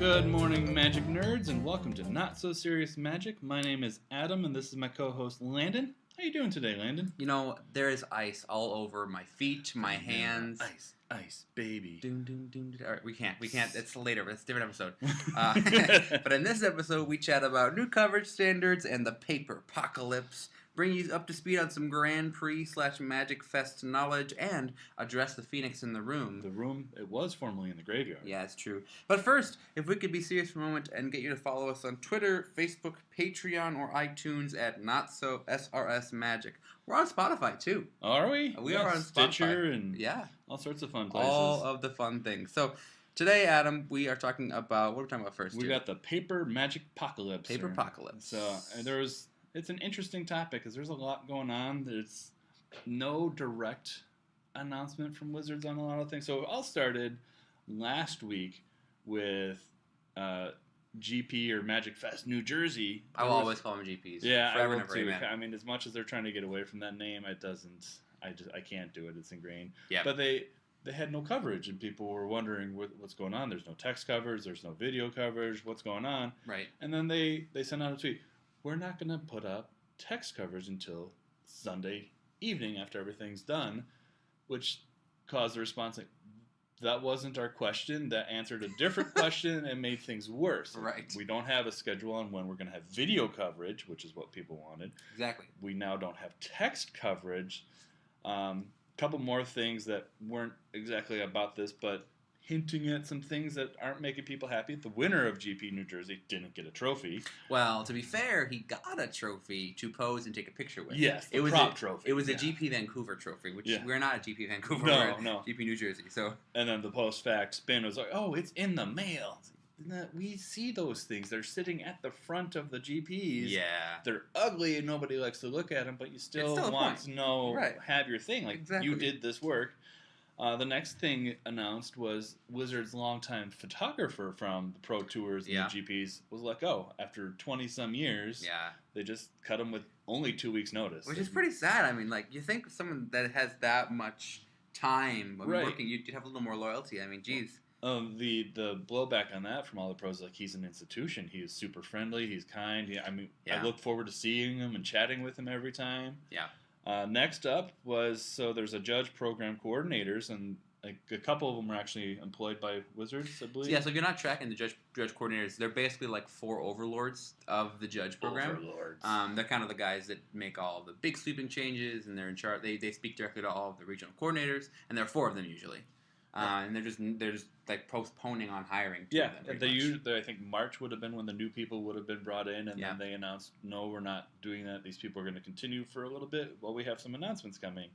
Good morning, Magic Nerds, and welcome to Not So Serious Magic. My name is Adam, and this is my co-host, Landon. How you doing today, Landon? You know, there is ice all over my feet, my hands. Ice, baby. Doom, doom, doom, doom. All right, we can't. It's later. It's a different episode. But in this episode, we chat about new coverage standards and the Paper-Pocalypse, bring you up to speed on some Grand Prix/Magic Fest knowledge, and address the Phoenix in the room. The room, it was formerly in the graveyard. Yeah, it's true. But first, if we could be serious for a moment and get you to follow us on Twitter, Facebook, Patreon, or iTunes at NotSoSRS Magic. We're on Spotify, too. Are we? We are on Stitcher Spotify. and yeah, all sorts of fun places. all of the fun things. So today, Adam, we are talking about, what are we talking about first? We got the Paper Magic Apocalypse. Paper-Pocalypse. So it's an interesting topic because there's a lot going on. There's no direct announcement from Wizards on a lot of things. So it all started last week with GP or Magic Fest New Jersey. I will always call them GPs. Yeah, Forever I will and ever, too. amen. I mean, as much as they're trying to get away from that name, it doesn't. I can't do it. It's ingrained. Yeah. But they had no coverage, and people were wondering what's going on. There's no text coverage. There's no video coverage. What's going on? Right. And then they sent out a tweet. We're not going to put up text coverage until Sunday evening after everything's done, which caused a response like, that wasn't our question. That answered a different question and made things worse. Right. We don't have a schedule on when we're going to have video coverage, which is what people wanted. Exactly. We now don't have text coverage. Couple more things that weren't exactly about this, but hinting at some things that aren't making people happy. The winner of GP New Jersey didn't get a trophy. Well, to be fair, he got a trophy to pose and take a picture with. Yes, it was prop trophy. It was a GP Vancouver trophy, which we're not at GP Vancouver. No, we're no. at GP New Jersey. So. And then the post-fact spin was like, oh, it's in the mail. We see those things. They're sitting at the front of the GPs. Yeah. They're ugly and nobody likes to look at them, but you still want to know, have your thing. Like, you did this work. The next thing announced was Wizards' longtime photographer from the Pro Tours and the GPs was let go after 20-some years. Yeah. They just cut him with only 2 weeks' notice. Which is pretty sad. I mean, like, you think someone that has that much time working, you'd have a little more loyalty. I mean, geez. The blowback on that from all the pros, like, he's an institution. He is super friendly. He's kind. I look forward to seeing him and chatting with him every time. Yeah. Next up was, there's a judge program coordinators, and like a couple of them were actually employed by Wizards, I believe. Yeah, so if you're not tracking the judge coordinators, they're basically like 4 overlords of the judge program. Overlords. They're kind of the guys that make all the big sweeping changes, and they're in charge. They speak directly to all of the regional coordinators, and there are 4 of them usually. And they're just like postponing on hiring. Yeah, I think March would have been when the new people would have been brought in, and then they announced, no, we're not doing that. These people are going to continue for a little bit while we have some announcements coming.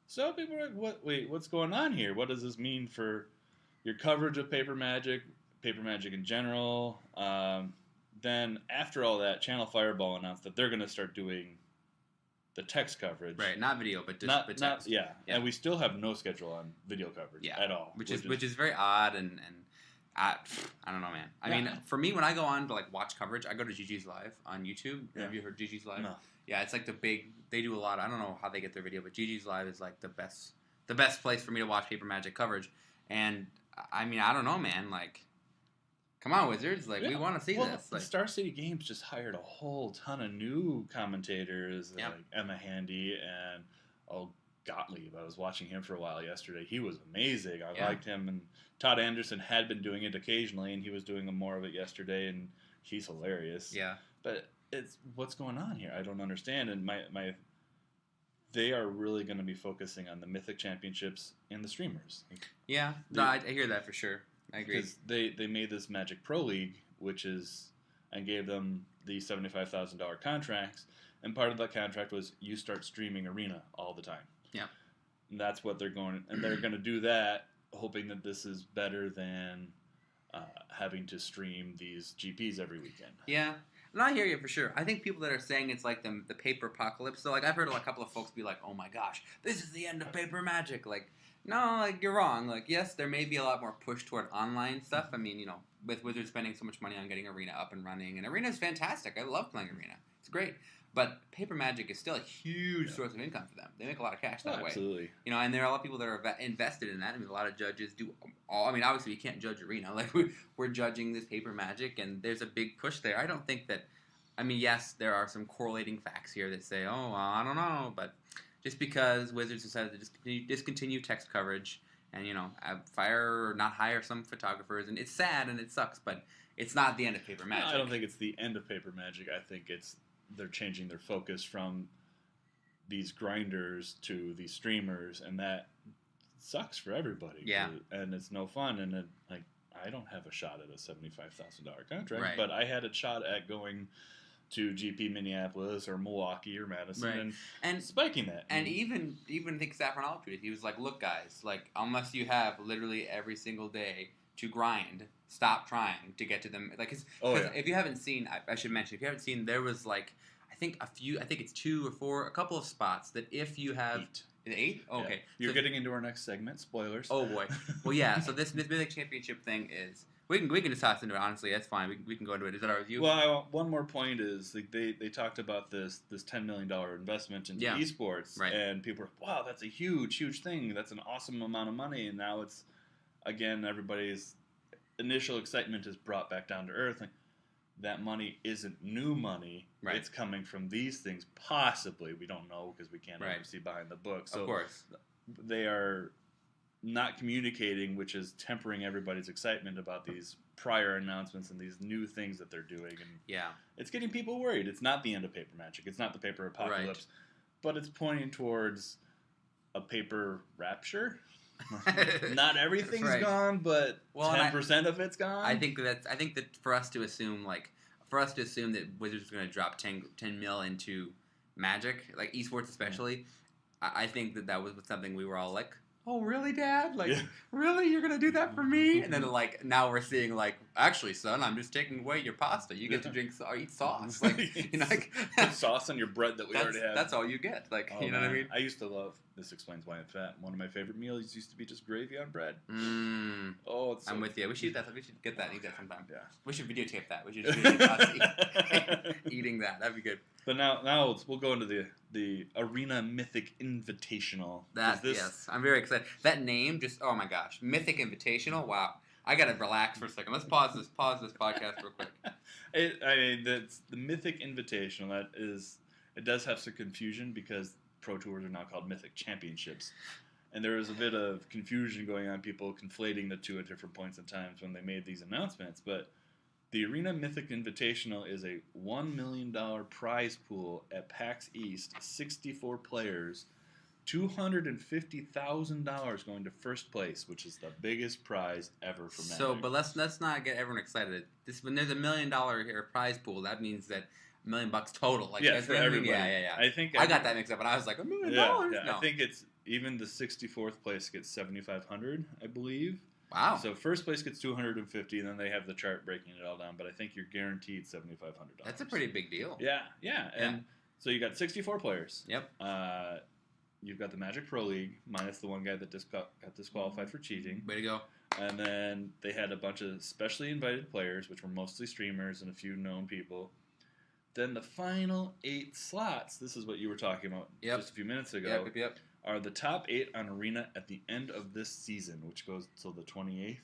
So people are like, what's going on here? What does this mean for your coverage of Paper Magic in general? Then after all that, Channel Fireball announced that they're going to start doing the text coverage. Right, not video, but text. Yeah, and we still have no schedule on video coverage at all. Which is very odd, and I don't know, man. I mean, for me, when I go on to like watch coverage, I go to GG's Live on YouTube. Yeah. Have you heard GG's Live? No. Yeah, it's like they do a lot. I don't know how they get their video, but GG's Live is like the best place for me to watch Paper Magic coverage. And I mean, I don't know, man. Like, come on, Wizards! Like, we want to see this. Like, Star City Games just hired a whole ton of new commentators, like Emma Handy and Gottlieb. I was watching him for a while yesterday. He was amazing. I liked him. And Todd Anderson had been doing it occasionally, and he was doing more of it yesterday, and he's hilarious. Yeah. But it's what's going on here? I don't understand. And they are really going to be focusing on the Mythic Championships and the streamers. Yeah. No, I hear that for sure. I agree. Because they made this Magic Pro League, and gave them the $75,000 contracts, and part of that contract was you start streaming Arena all the time. Yeah. And that's what they're going, and they're going to do that, hoping that this is better than having to stream these GPs every weekend. Yeah. And I hear you for sure. I think people that are saying it's like the Paper-Pocalypse, so like I've heard a couple of folks be like, oh my gosh, this is the end of Paper Magic. Like, no, like, you're wrong. Like, yes, there may be a lot more push toward online stuff. I mean, with Wizards spending so much money on getting Arena up and running, and Arena is fantastic. I love playing Arena. It's great. But Paper Magic is still a huge source of income for them. They make a lot of cash that way. Absolutely. And there are a lot of people that are invested in that. I mean, a lot of judges do all. I mean, obviously, you can't judge Arena. Like, we're judging this Paper Magic, and there's a big push there. I don't think that. I mean, yes, there are some correlating facts here that say, oh, well, I don't know. But just because Wizards decided to discontinue text coverage and, fire or not hire some photographers, and it's sad and it sucks, but it's not the end of Paper Magic. No, I don't think it's the end of Paper Magic. I think they're changing their focus from these grinders to these streamers, and that sucks for everybody. Yeah. And it's no fun, and I don't have a shot at a $75,000 contract, right. but I had a shot at going to GP Minneapolis or Milwaukee or Madison and spiking that. And even think Saffron Altitude, he was like, look guys, like unless you have literally every single day to grind, stop trying to get to them. Like, if you haven't seen, I should mention, if you haven't seen, there was like, I think it's 2 or 4, a couple of spots that if you have... 8. 8? Oh, okay. You're getting into our next segment. Spoilers. Oh, boy. Well, yeah, so this Mythic Championship thing is... We can just toss into it, honestly. That's fine. We can go into it. Is that our review? Well, one more point is they talked about this $10 million investment into esports. Right. And people were, wow, that's a huge thing. That's an awesome amount of money. And now it's, again, everybody's initial excitement is brought back down to earth. Like, that money isn't new money. Right. It's coming from these things, possibly. We don't know because we can't ever see behind the book. So of course. They are not communicating, which is tempering everybody's excitement about these prior announcements and these new things that they're doing. And it's getting people worried. It's not the end of Paper Magic. It's not the Paper-Pocalypse. Right. But it's pointing towards a paper rapture. Not everything's gone, but 10% of it's gone. I think that for us to assume that Wizards is going to drop 10 mil into Magic, like esports especially, I think that was something we were all like, oh really, Dad? Like, really, you're gonna do that for me? And then like now we're seeing like, actually, son, I'm just taking away your pasta. You get to drink or eat sauce. Like, like put sauce on your bread that we already have. That's all you get. Like, you know what I mean? I used to love. This explains why I'm fat. One of my favorite meals used to be just gravy on bread. Oh, it's I'm with you. We should get that. Eat that sometime. Yeah. We should videotape that. We should just videotape us eating that. That'd be good. But now we'll go into the Arena Mythic Invitational. Yes, I'm very excited. That name, just oh my gosh, Mythic Invitational. Wow, I gotta relax for a second. Let's pause this podcast real quick. That's the Mythic Invitational. It does have some confusion because Pro Tours are now called Mythic Championships, and there was a bit of confusion going on. People conflating the two at different points in times when they made these announcements, but. The Arena Mythic Invitational is a $1 million prize pool at PAX East, 64 players, $250,000 going to first place, which is the biggest prize ever for Magic. So, but let's not get everyone excited. When there's $1 million here prize pool, that means that $1 million total. Like, yeah, for everybody. Yeah. I got that mixed up, and I was like, $1 million? Yeah, no. I think it's even the 64th place gets $7,500, I believe. Wow. So first place gets $250, and then they have the chart breaking it all down. But I think you're guaranteed $7,500. That's a pretty big deal. Yeah. And so you got 64 players. Yep. You've got the Magic Pro League, minus the one guy that got disqualified for cheating. Way to go. And then they had a bunch of specially invited players, which were mostly streamers and a few known people. Then the final 8 slots, this is what you were talking about just a few minutes ago. Yep. Are the top 8 on Arena at the end of this season, which goes till the 28th.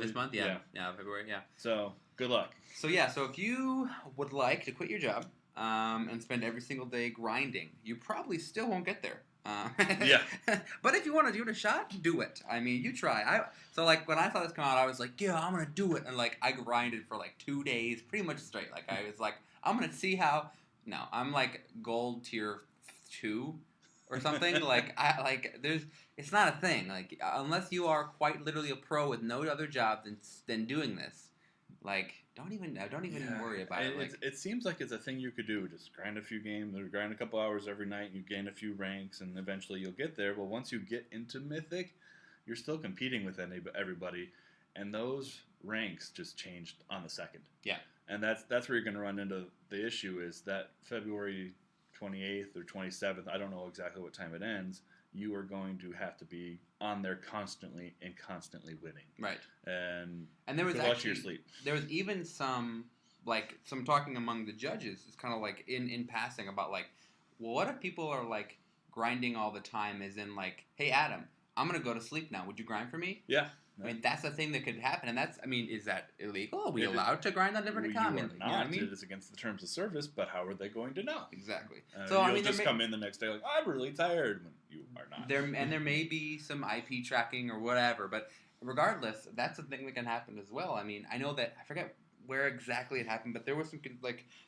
This month, yeah, February, yeah. So good luck. So if you would like to quit your job and spend every single day grinding, you probably still won't get there. But if you want to give it a shot, do it. I mean, you try. So when I saw this come out, I was like, yeah, I'm gonna do it, and I grinded for 2 days, pretty much straight. Like I was like, I'm gonna see how. No, I'm like gold tier 2. Or something it's not a thing. Like unless you are quite literally a pro with no other job than doing this, don't even worry about it. It seems like it's a thing you could do. Just grind a few games, or grind a couple hours every night, and you gain a few ranks, and eventually you'll get there. But once you get into Mythic, you're still competing with everybody, and those ranks just changed on the second. Yeah, and that's where you're going to run into the issue is that February 28th or 27th, I don't know exactly what time it ends, you are going to have to be on there constantly and constantly winning. Right. And there was actually, your sleep. There was even some talking among the judges. It's kind of like in passing about like, well, what if people are like grinding all the time? As in like, hey Adam, I'm gonna go to sleep now. Would you grind for me? Yeah. I mean, that's the thing that could happen, and that's. I mean, is that illegal? Are we allowed to grind on different accounts? You are not. You know what I mean? It is against the terms of service, but how are they going to know? Exactly. So you'll just come in the next day like, I'm really tired. When you are not. There may be some IP tracking or whatever, but regardless, that's a thing that can happen as well. I mean, I know that I forget where exactly it happened, but there was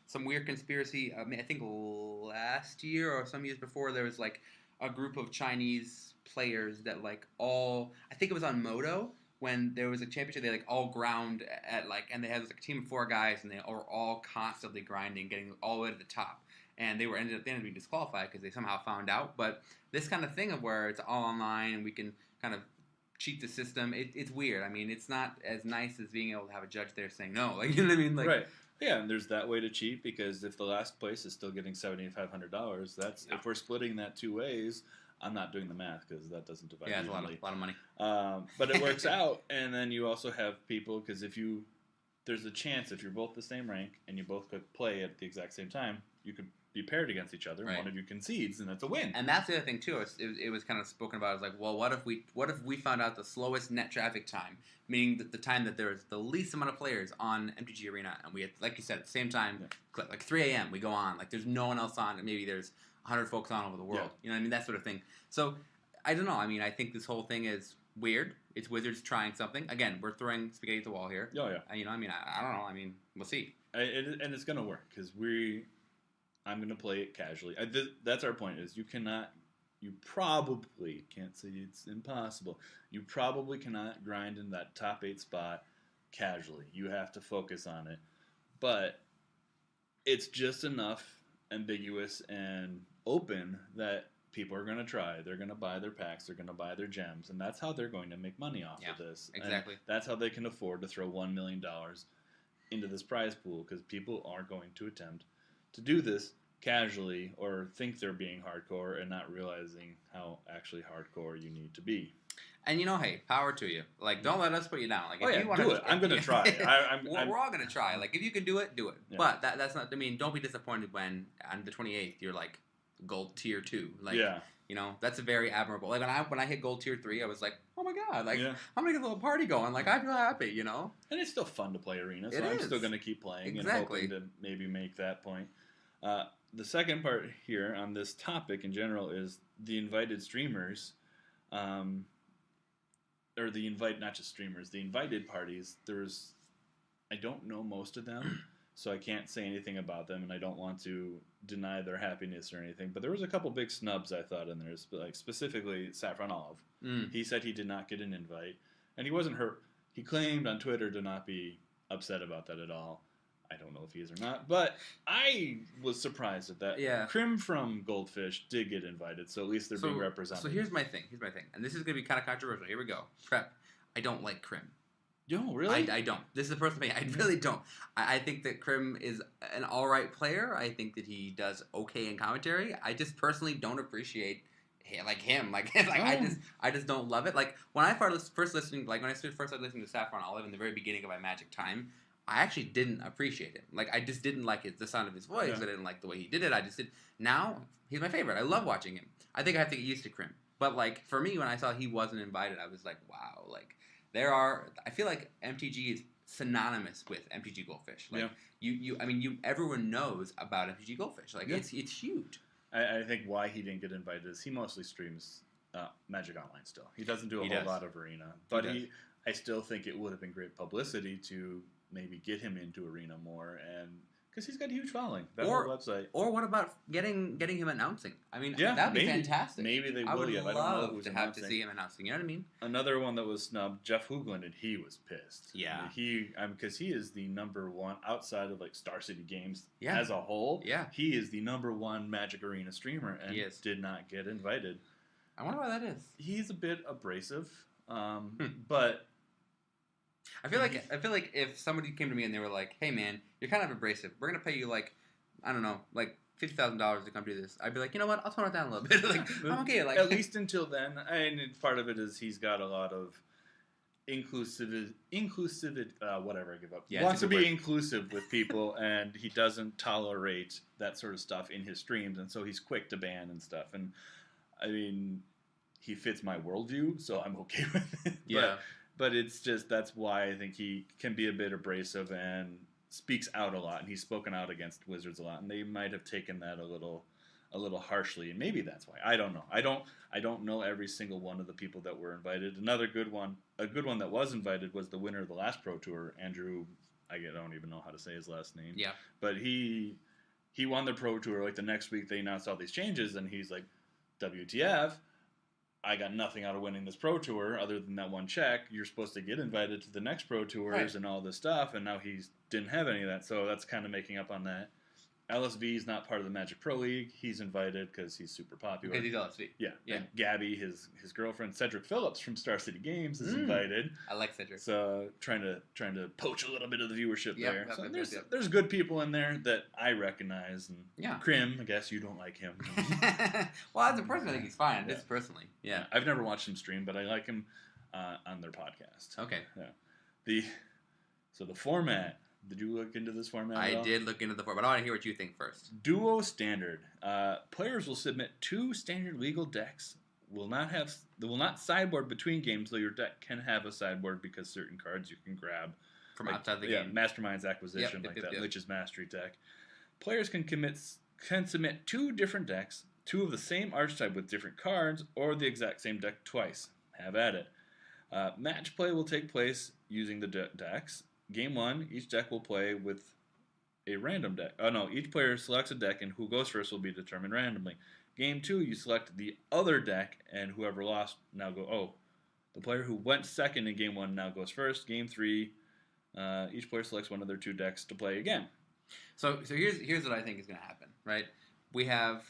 some weird conspiracy. I mean, I think last year or some years before, there was like a group of Chinese players that like all. I think it was on Moto. When there was a championship, they like all ground at like, and they had like a team of 4 guys, and they were all constantly grinding, getting all the way to the top. And they ended up being disqualified because they somehow found out. But this kind of thing of where it's all online and we can kind of cheat the system, it's weird. I mean, it's not as nice as being able to have a judge there saying no. Like, you know what I mean? Like, right. Yeah, and there's that way to cheat because if the last place is still getting $7,500, that's if we're splitting that 2 ways. I'm not doing the math because that doesn't divide evenly. Yeah, it's a lot of money. But it works out, and then you also have people, because there's a chance if you're both the same rank and you both could play at the exact same time, you could be paired against each other, and one of you concedes, and that's a win. And that's the other thing, too. It was kind of spoken about. It was like, well, what if we found out the slowest net traffic time, meaning the time that there is the least amount of players on MTG Arena, and we had, like you said, at the same time, like 3 a.m., we go on. Like, there's no one else on, and maybe there's 100 folks on over the world. You know what I mean? That sort of thing. So, I don't know. I mean, I think this whole thing is weird. It's Wizards trying something. Again, we're throwing spaghetti at the wall here. Oh, yeah. You know, I mean, I don't know. I mean, we'll see. And it's going to work, because I'm going to play it casually. That's our point, is you probably, can't say it's impossible, you probably cannot grind in that top 8 spot casually. You have to focus on it. But it's just enough ambiguous and open that people are going to try. They're going to buy their packs. They're going to buy their gems. And that's how they're going to make money off of this. Exactly. And that's how they can afford to throw $1 million into this prize pool, because people are going to attempt to do this casually or think they're being hardcore and not realizing how actually hardcore you need to be. And you know, hey, power to you. Like, don't let us put you down. Like, if you want do it. I'm going to try. We're all going to try. Like, if you can do it, do it. Yeah. But that's not. I mean, don't be disappointed when on the 28th you're like gold tier 2. Like, you know, that's a very admirable. Like when I hit gold tier 3, I was like, oh my god, like I'm gonna get a little party going. Like I feel happy, you know. And it's still fun to play arena, so I'm still going to keep playing and hoping to maybe make that point. The second part here on this topic in general is the invited streamers. Or not just streamers, the invited parties. I don't know most of them, so I can't say anything about them, and I don't want to deny their happiness or anything. But there was a couple big snubs I thought in there, like specifically Saffron Olive. He said he did not get an invite, and he wasn't hurt. He claimed on Twitter to not be upset about that at all. I don't know if he is or not, but I was surprised at that. Yeah. Krim from Goldfish did get invited, so at least they're being represented. So here's my thing, and this is going to be kind of controversial. Here we go. Prep. I don't like Krim. No, really? I don't. This is the first thing. I really don't. I think that Krim is an all right player. I think that he does okay in commentary. I just personally don't appreciate him. I just don't love it. Like when I first started listening to Saffron Olive in the very beginning of my Magic time, I actually didn't appreciate him. Like, I just didn't like the sound of his voice. I didn't like the way he did it. I just did. Now, he's my favorite. I love watching him. I think I have to get used to Krim. But, like, for me, when I saw he wasn't invited, I was like, wow. Like, I feel like MTG is synonymous with MTG Goldfish. Like, everyone knows about MTG Goldfish. Like, it's huge. I think why he didn't get invited is he mostly streams Magic Online still. He doesn't do a whole lot of Arena. But I still think it would have been great publicity to maybe get him into Arena more, and because he's got a huge following. That whole website. Or what about getting him announcing? I mean, that'd be fantastic. Maybe they would. I would love to have to see him announcing. You know what I mean? Another one that was snubbed, Jeff Hoogland, and he was pissed. Yeah. Because he is the number one outside of like Star City Games as a whole. Yeah. He is the number one Magic Arena streamer, and did not get invited. I wonder why that is. He's a bit abrasive, but. I feel like if somebody came to me and they were like, "Hey man, you're kind of abrasive. We're gonna pay you like, I don't know, like $50,000 to come do this, I'd be like, you know what? I'll tone it down a little bit. Like, I'm okay. Like, at least until then. And part of it is he's got a lot of inclusivity. Whatever, I give up. Yeah, Wants to be inclusive with people, and he doesn't tolerate that sort of stuff in his streams, and so he's quick to ban and stuff. And I mean, he fits my worldview, so I'm okay with it. Yeah. But it's just, that's why I think he can be a bit abrasive and speaks out a lot, and he's spoken out against Wizards a lot, and they might have taken that a little harshly, and maybe that's why. I don't know. I don't know every single one of the people that were invited. Another good one, that was invited, was the winner of the last Pro Tour, Andrew. I don't even know how to say his last name. Yeah. But he won the Pro Tour. Like the next week, they announced all these changes, and he's like, WTF? I got nothing out of winning this Pro Tour other than that one check. You're supposed to get invited to the next Pro Tours and all this stuff, and now he didn't have any of that, so that's kind of making up on that. LSV is not part of the Magic Pro League. He's invited because he's super popular. Because he's LSV. Yeah. And Gabby, his girlfriend, Cedric Phillips from Star City Games, is invited. I like Cedric. So trying to poach a little bit of the viewership there. So Yep. There's good people in there that I recognize. And Krim, I guess you don't like him. Well, as a person, I think he's fine. Just personally. Yeah. I've never watched him stream, but I like him on their podcast. Okay. Yeah. So the format. Did you look into this format at all? I did look into the format, but I want to hear what you think first. Duo Standard. Players will submit 2 standard legal decks. They will not sideboard between games, though your deck can have a sideboard because certain cards you can grab from outside the game. Mastermind's Acquisition, Lich's Mastery deck. Players can submit 2 different decks, 2 of the same archetype with different cards, or the exact same deck twice. Have at it. Match play will take place using the decks. Game 1, each deck will play with a random deck. Each player selects a deck, and who goes first will be determined randomly. Game 2, you select the other deck, and whoever lost now the player who went second in Game 1 now goes first. Game 3, each player selects one of their 2 decks to play again. So here's what I think is going to happen, right? We have,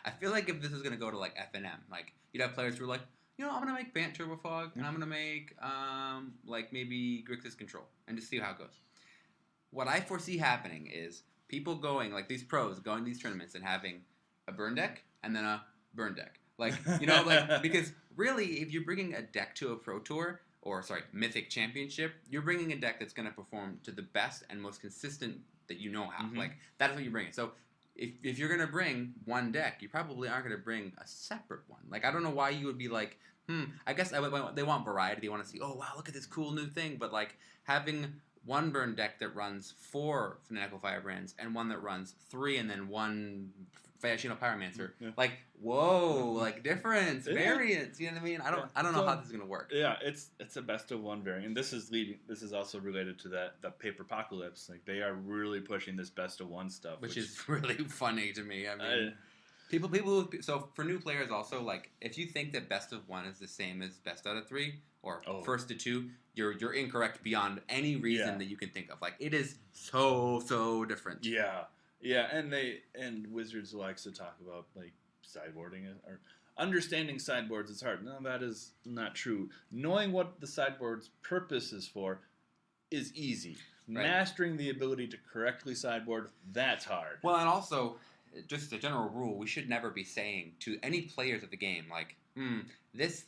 I feel like if this is going to go to like FNM, like you'd have players who are like, I'm going to make Bant Turbofog, and I'm going to make, like, maybe Grixis Control, and just see how it goes. What I foresee happening is people going, like, these pros going to these tournaments and having a burn deck, and then a burn deck. Like, because really, if you're bringing a deck to a Pro Tour, Mythic Championship, you're bringing a deck that's going to perform to the best and most consistent that you know how. Mm-hmm. Like, that's what you're bringing. So, if you're going to bring one deck, you probably aren't going to bring a separate one. Like, I don't know why you would be like, I guess they want variety. They want to see, oh, wow, look at this cool new thing. But, like, having one burn deck that runs 4 Fanatical Firebrands and one that runs 3 and then 1 Fayashino Pyromancer. Yeah. Like, whoa, like, difference, variance, you know what I mean? I don't know how this is going to work. Yeah, it's a best of 1 variant. This is also related to the Paper-Pocalypse. Like, they are really pushing this best of 1 stuff. Which is really funny to me. I mean, people so for new players also, like, if you think that best of 1 is the same as best out of 3 or first to 2, you're incorrect beyond any reason that you can think of. Like, it is so different. Yeah. Yeah, and Wizards likes to talk about, like, sideboarding or understanding sideboards is hard. No, that is not true. Knowing what the sideboard's purpose is for is easy. Right. Mastering the ability to correctly sideboard, that's hard. Well, and also, just a general rule, we should never be saying to any players of the game, like, this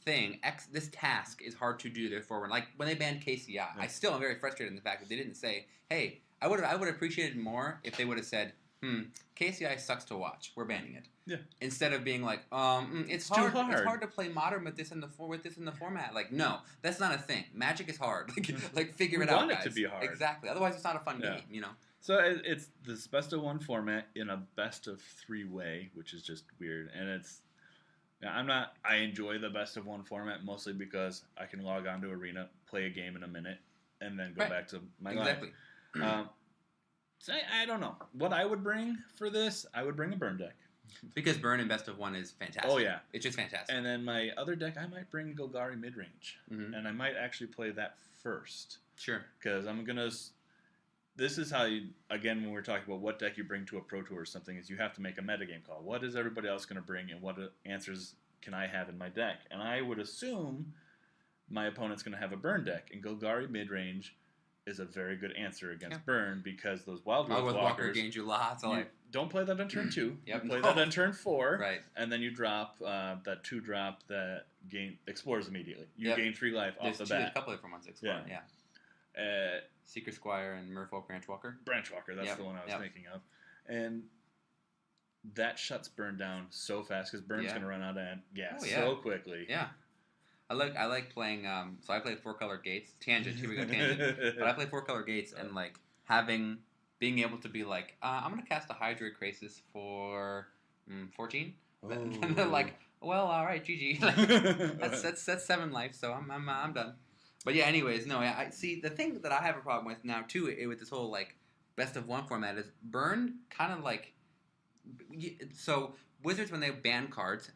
task is hard to do, therefore, like, when they banned KCI, I still am very frustrated in the fact that they didn't say, hey, I would have appreciated more if they would have said, KCI sucks to watch. We're banning it. Yeah. Instead of being like, it's hard. Too hard. It's hard to play Modern with this in the format. Like, no, that's not a thing. Magic is hard. Like figure it out, guys. Want it to be hard. Exactly. Otherwise, it's not a fun game. So it's this best of 1 format in a best of 3 way, which is just weird. And it's I enjoy the best of 1 format mostly because I can log on to Arena, play a game in a minute, and then go back to my life. So I don't know. What I would bring for this, I would bring a burn deck. Because burn in best of 1 is fantastic. Oh, yeah. It's just fantastic. And then my other deck, I might bring Golgari midrange. Mm-hmm. And I might actually play that first. Sure. Because I'm going to... This is how you... Again, when we're talking about what deck you bring to a Pro Tour or something, is you have to make a metagame call. What is everybody else going to bring, and what answers can I have in my deck? And I would assume my opponent's going to have a burn deck. And Golgari midrange is a very good answer against burn because those Wild Growth Walkers gains you lots of life. Don't play that on turn 2. Yep. You play that on turn 4. Right. And then you drop that 2-drop that explores immediately. You gain 3 life off the bat. There's a couple different ones explore. Yeah. Secret Squire and Merfolk Branch Walker. Branch Walker, that's the one I was thinking of. And that shuts burn down so fast because burn's going to run out of gas so quickly. Yeah. I like playing. So I played 4-color gates. Tangent. Here we go. Tangent. But I play 4-color gates and like being able to be like, I'm gonna cast a Hydroid Krasis for 14. And they're like, well, all right, GG. Like, that's 7 life, so I'm done. But yeah, anyways, no, I see the thing that I have a problem with now too with this whole like best of 1 format is burn kind of like. So Wizards, when they ban cards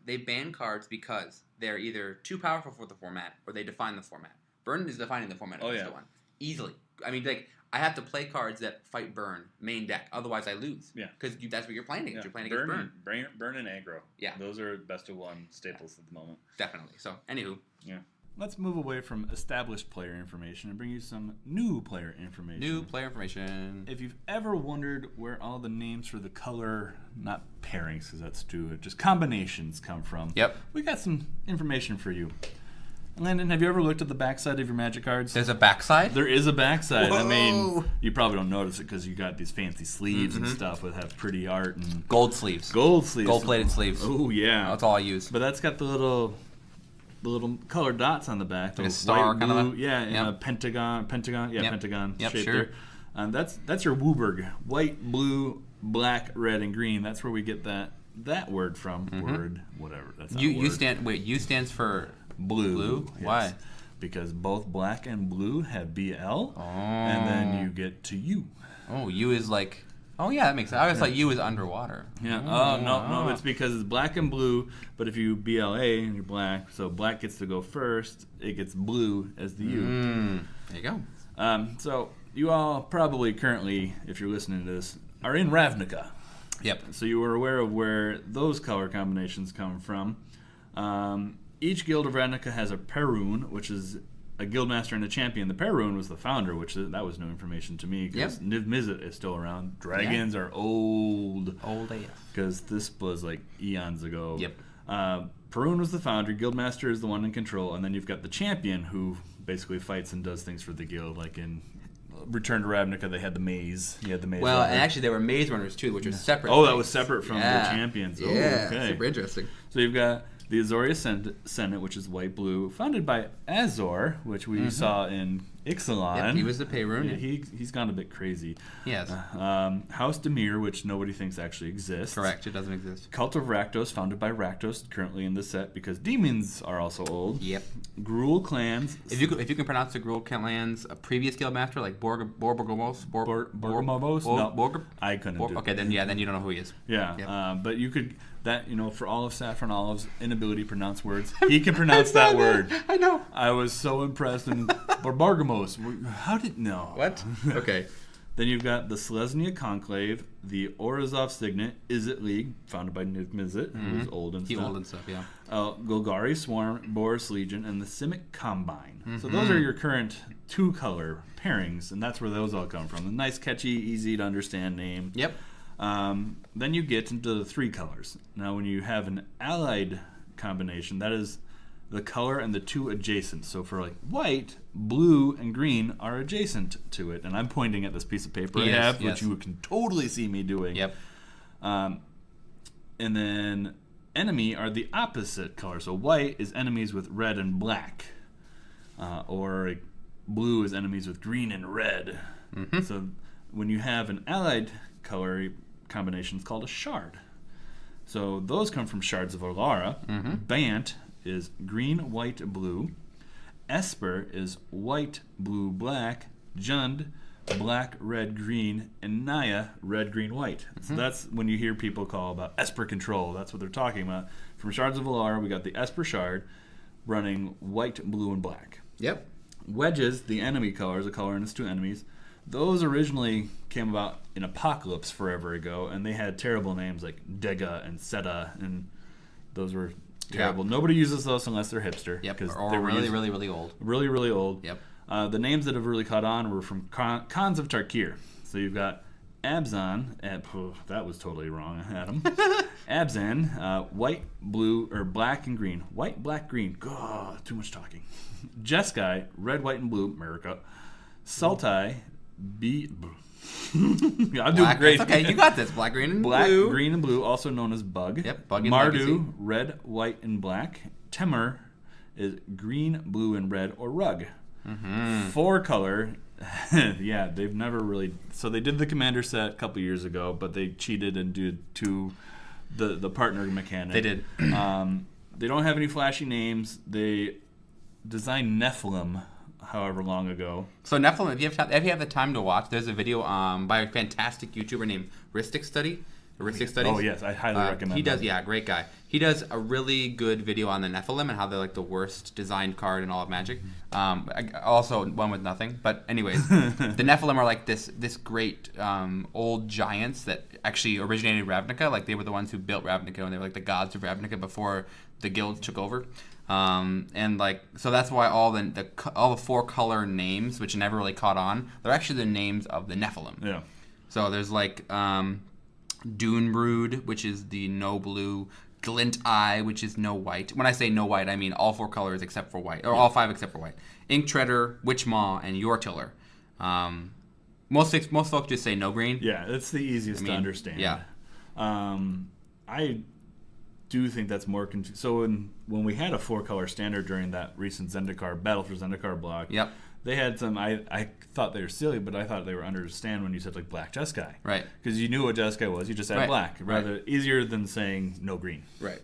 because they're either too powerful for the format or they define the format. Burn is defining the format of the one easily. I mean, like I have to play cards that fight burn main deck, otherwise I lose. Yeah, because that's what you're playing against. You're playing against burn. Burn and aggro. Yeah, those are best of 1 staples at the moment. Definitely. So, anywho, let's move away from established player information and bring you some new player information. If you've ever wondered where all the names for the color, not pairings because that's stupid, just combinations come from, we got some information for you. Landon, have you ever looked at the backside of your Magic cards? There's a backside? There is a backside. Whoa. I mean, you probably don't notice it because you got these fancy sleeves and stuff that have pretty art. And gold sleeves. Gold-plated sleeves. Oh, yeah. That's all I use. But that's got the little colored dots on the back. Like a star kind of. And a pentagon. Pentagon shape there. That's your Wooburg. White, blue, black, red, and green. That's where we get that word from. Word, whatever. That's not U stands for blue. Yes. Why? Because both black and blue have BL, and then you get to U. Oh, U is like. Oh yeah, that makes sense. I always thought U is underwater. Yeah. No. It's because it's black and blue. But if you BLA and you're black, so black gets to go first. It gets blue as the U. There you go. So you all probably currently, if you're listening to this, are in Ravnica. Yep. So you were aware of where those color combinations come from. Each guild of Ravnica has a Perun, which is a guildmaster and a champion. The Perun was the founder, that was new information to me because Niv Mizzet is still around. Dragons are old. Old AF. Because this was like eons ago. Yep. Perun was the founder. Guildmaster is the one in control. And then you've got the champion who basically fights and does things for the guild. Like in Return to Ravnica, they had the maze. You had the maze. Well, and actually there were maze runners too, which was separate. Oh, that was separate from the champions. Yeah, okay. Super interesting. So you've got the Azoria Senate, which is white-blue, founded by Azor, which we saw in Ixalan. Yep, he was the Perun. Yeah, he's gone a bit crazy. Yes. House Demir, which nobody thinks actually exists. Correct, it doesn't exist. Cult of Rakdos, founded by Rakdos, currently in the set because demons are also old. Yep. Gruul clans. If you can pronounce the Gruul clans, a previous guildmaster like Borborgomos. No, I couldn't do it. Okay, then you don't know who he is. Yeah, yep. But you could. That, for all of Saffron Olive's inability to pronounce words, he can pronounce that word. I know. I was so impressed. And Barbargamos, What? Okay. Then you've got the Selesnya Conclave, the Orazov Signet, Izzet League, founded by Niv Mizzet, who's old and stuff. Yeah. Golgari Swarm, Boris Legion, and the Simic Combine. So those are your current 2-color pairings, and that's where those all come from. A nice, catchy, easy to understand name. Yep. Then you get into the 3 colors. Now, when you have an allied combination, that is the color and the 2 adjacent. So for like white, blue, and green are adjacent to it. And I'm pointing at this piece of paper I have, which you can totally see me doing. Yep. And then enemy are the opposite color. So white is enemies with red and black. Or blue is enemies with green and red. So when you have an allied color combination, it's called a shard. So those come from shards of Alara. Bant is green, white, blue. Esper is white, blue, black. Jund, black, red, green. And Naya, red, green, white. So that's when you hear people call about Esper control. That's what they're talking about. From shards of Alara, we got the Esper shard running white, blue, and black. Yep. Wedges, the enemy colors, a color and its 2 enemies. Those originally came about in Apocalypse forever ago, and they had terrible names like Dega and Seta, and those were terrible. Nobody uses those unless they're hipster. Yep, or really, really, really old. Really, really old. Yep. The names that have really caught on were from Khans of Tarkir. So you've got Abzan, that was totally wrong, Adam. Abzan, white, blue, or black and green. White, black, green. God, too much talking. Jeskai, red, white, and blue, America. Sultai, I'm doing great. That's okay, you got this. Black, green, and black, blue. Black, green, and blue, also known as Bug. Yep, Bug and Mardu, Legacy. red, white, and black. Temur is green, blue, and red, or Rug. Mm-hmm. 4-color, yeah, they've never really... So they did the Commander set a couple years ago, but they cheated and did the partner mechanic. They did. They don't have any flashy names. They designed Nephilim however long ago. So Nephilim, if you have the time to watch, there's a video by a fantastic YouTuber named Ristic Studies. Oh yes, I highly recommend. He does, great guy. He does a really good video on the Nephilim and how they're like the worst designed card in all of Magic. Also one with nothing, but anyways, the Nephilim are like this great old giants that actually originated Ravnica. Like they were the ones who built Ravnica, and they were like the gods of Ravnica before the guilds took over. And like so that's why all the 4-color names, which never really caught on, they're actually the names of the Nephilim. Yeah. So there's like Dune Brood, which is the no blue. Glint Eye, which is no white. When I say no white, I mean all 4 colors except for white, or all 5 except for white. Ink Treader, Witch Maw, and Yortiller. Most folks just say no green. Yeah, it's the easiest to understand. Yeah. I do think that's more confusing. So when we had a 4-color standard during that recent Zendikar Battle for Zendikar block, yep. They had some. I thought they were silly, but I thought they were understand when you said like black Jeskai, right? Because you knew what Jeskai was. You just said black, rather easier than saying no green, right?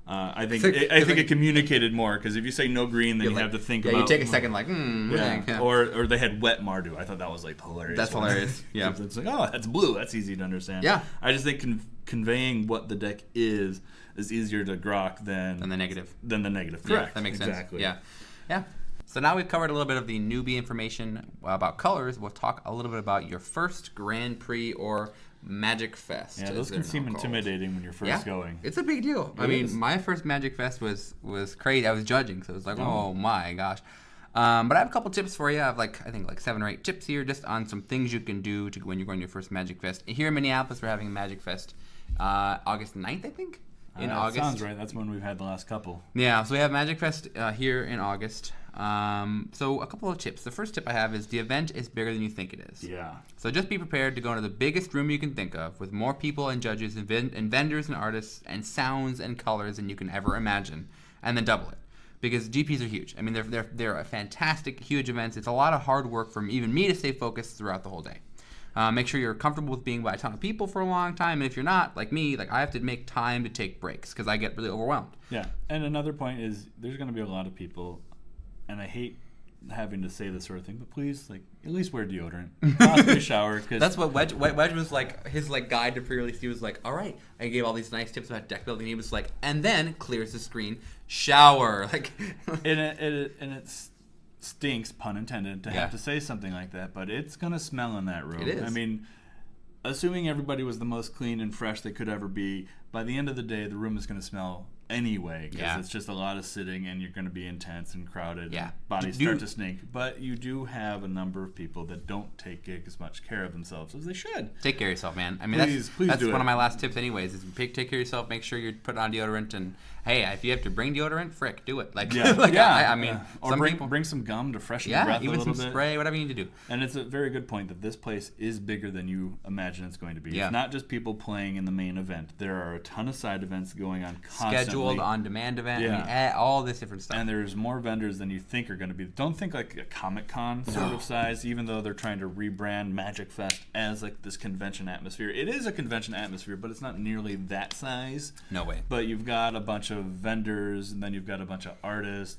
I think it communicated more because if you say no green, then you have to think about. Yeah, you take a second, like, yeah. Or they had wet Mardu. I thought that was like hilarious. That's hilarious. Yeah, it's like that's blue. That's easy to understand. Yeah, I just think conveying what the deck is easier to grok than the negative. Correct. Yeah, that makes sense. Exactly. Yeah. So now we've covered a little bit of the newbie information about colors. We'll talk a little bit about your first Grand Prix or Magic Fest. Yeah, those can seem intimidating when you're first going. It's a big deal. I mean, my first Magic Fest was crazy. I was judging, so it was like, oh my gosh. But I have a couple tips for you. I have I think 7 or 8 tips here just on some things you can do when you're going to your first Magic Fest. Here in Minneapolis, we're having a Magic Fest August 9th, I think. In August. Sounds right. That's when we've had the last couple. Yeah, so we have Magic Fest here in August. So a couple of tips. The first tip I have is the event is bigger than you think it is. Yeah. So just be prepared to go into the biggest room you can think of with more people and judges and vendors and artists and sounds and colors than you can ever imagine, and then double it. Because GPs are huge. I mean, they're a fantastic, huge events. It's a lot of hard work from even me to stay focused throughout the whole day. Make sure you're comfortable with being by a ton of people for a long time. And if you're not, like me, I have to make time to take breaks because I get really overwhelmed. Yeah. And another point is there's going to be a lot of people, and I hate having to say this sort of thing, but please, at least wear deodorant. Possibly shower. Cause that's what Wedge was like. His guide to pre-release. He was like, all right. I gave all these nice tips about deck building. He was like, and then clears the screen, shower. And it stinks, pun intended, to have to say something like that, but it's gonna smell in that room. It is. I mean, assuming everybody was the most clean and fresh they could ever be, by the end of the day, the room is gonna smell anyway because it's just a lot of sitting and you're going to be intense and crowded. Yeah. And bodies start to stink. But you do have a number of people that don't take as much care of themselves as they should. Take care of yourself, man. I mean, please that's do one of my last tips anyways, is take care of yourself, make sure you're putting on deodorant, and hey, if you have to bring deodorant, frick, do it. I mean, or bring some gum to freshen your breath a little bit. Even some spray, whatever you need to do. And it's a very good point that this place is bigger than you imagine it's going to be. Yeah. It's not just people playing in the main event. There are a ton of side events going on constantly. Scheduled on-demand event, I mean, all this different stuff. And there's more vendors than you think are going to be. Don't think like a Comic-Con sort of size, even though they're trying to rebrand Magic Fest as this convention atmosphere. It is a convention atmosphere, but it's not nearly that size. No way. But you've got a bunch of vendors, and then you've got a bunch of artists,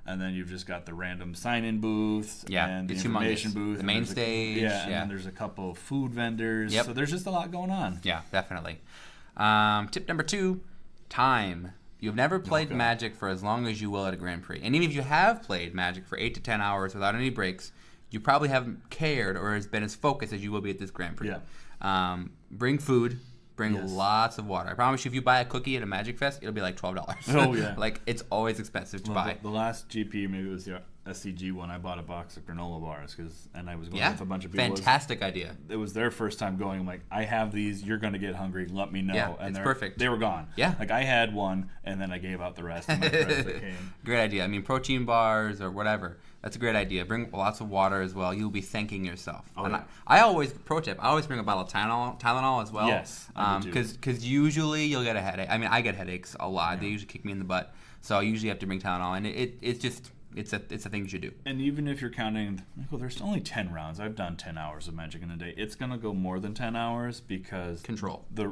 and then you've just got the random sign-in booths and the information booth. The main stage. And then there's a couple of food vendors. Yep. So there's just a lot going on. Yeah, definitely. Tip number 2, time. You've never played Magic for as long as you will at a Grand Prix. And even if you have played Magic for 8 to 10 hours without any breaks, you probably haven't cared or has been as focused as you will be at this Grand Prix. Yeah. Bring food. Bring lots of water. I promise you, if you buy a cookie at a Magic Fest, it'll be like $12. Oh, yeah. It's always expensive to buy. The last GP, maybe it was SCG one, I bought a box of granola bars and I was going with a bunch of people. Fantastic idea. It was their first time going. I'm like, I have these. You're going to get hungry. Let me know. Yeah, and it's perfect. They were gone. Yeah. Like I had one, and then I gave out the rest. And my friends that came. Great idea. I mean, protein bars or whatever. That's a great idea. Bring lots of water as well. You'll be thanking yourself. Oh, and yeah. I always, pro tip, I always bring a bottle of Tylenol as well. Yes, Because usually you'll get a headache. I mean, I get headaches a lot. Yeah. They usually kick me in the butt. So I usually have to bring Tylenol. And it's just, it's a thing you should do. And even if you're counting, well, there's only 10 rounds. I've done 10 hours of Magic in a day. It's going to go more than 10 hours because... Control. The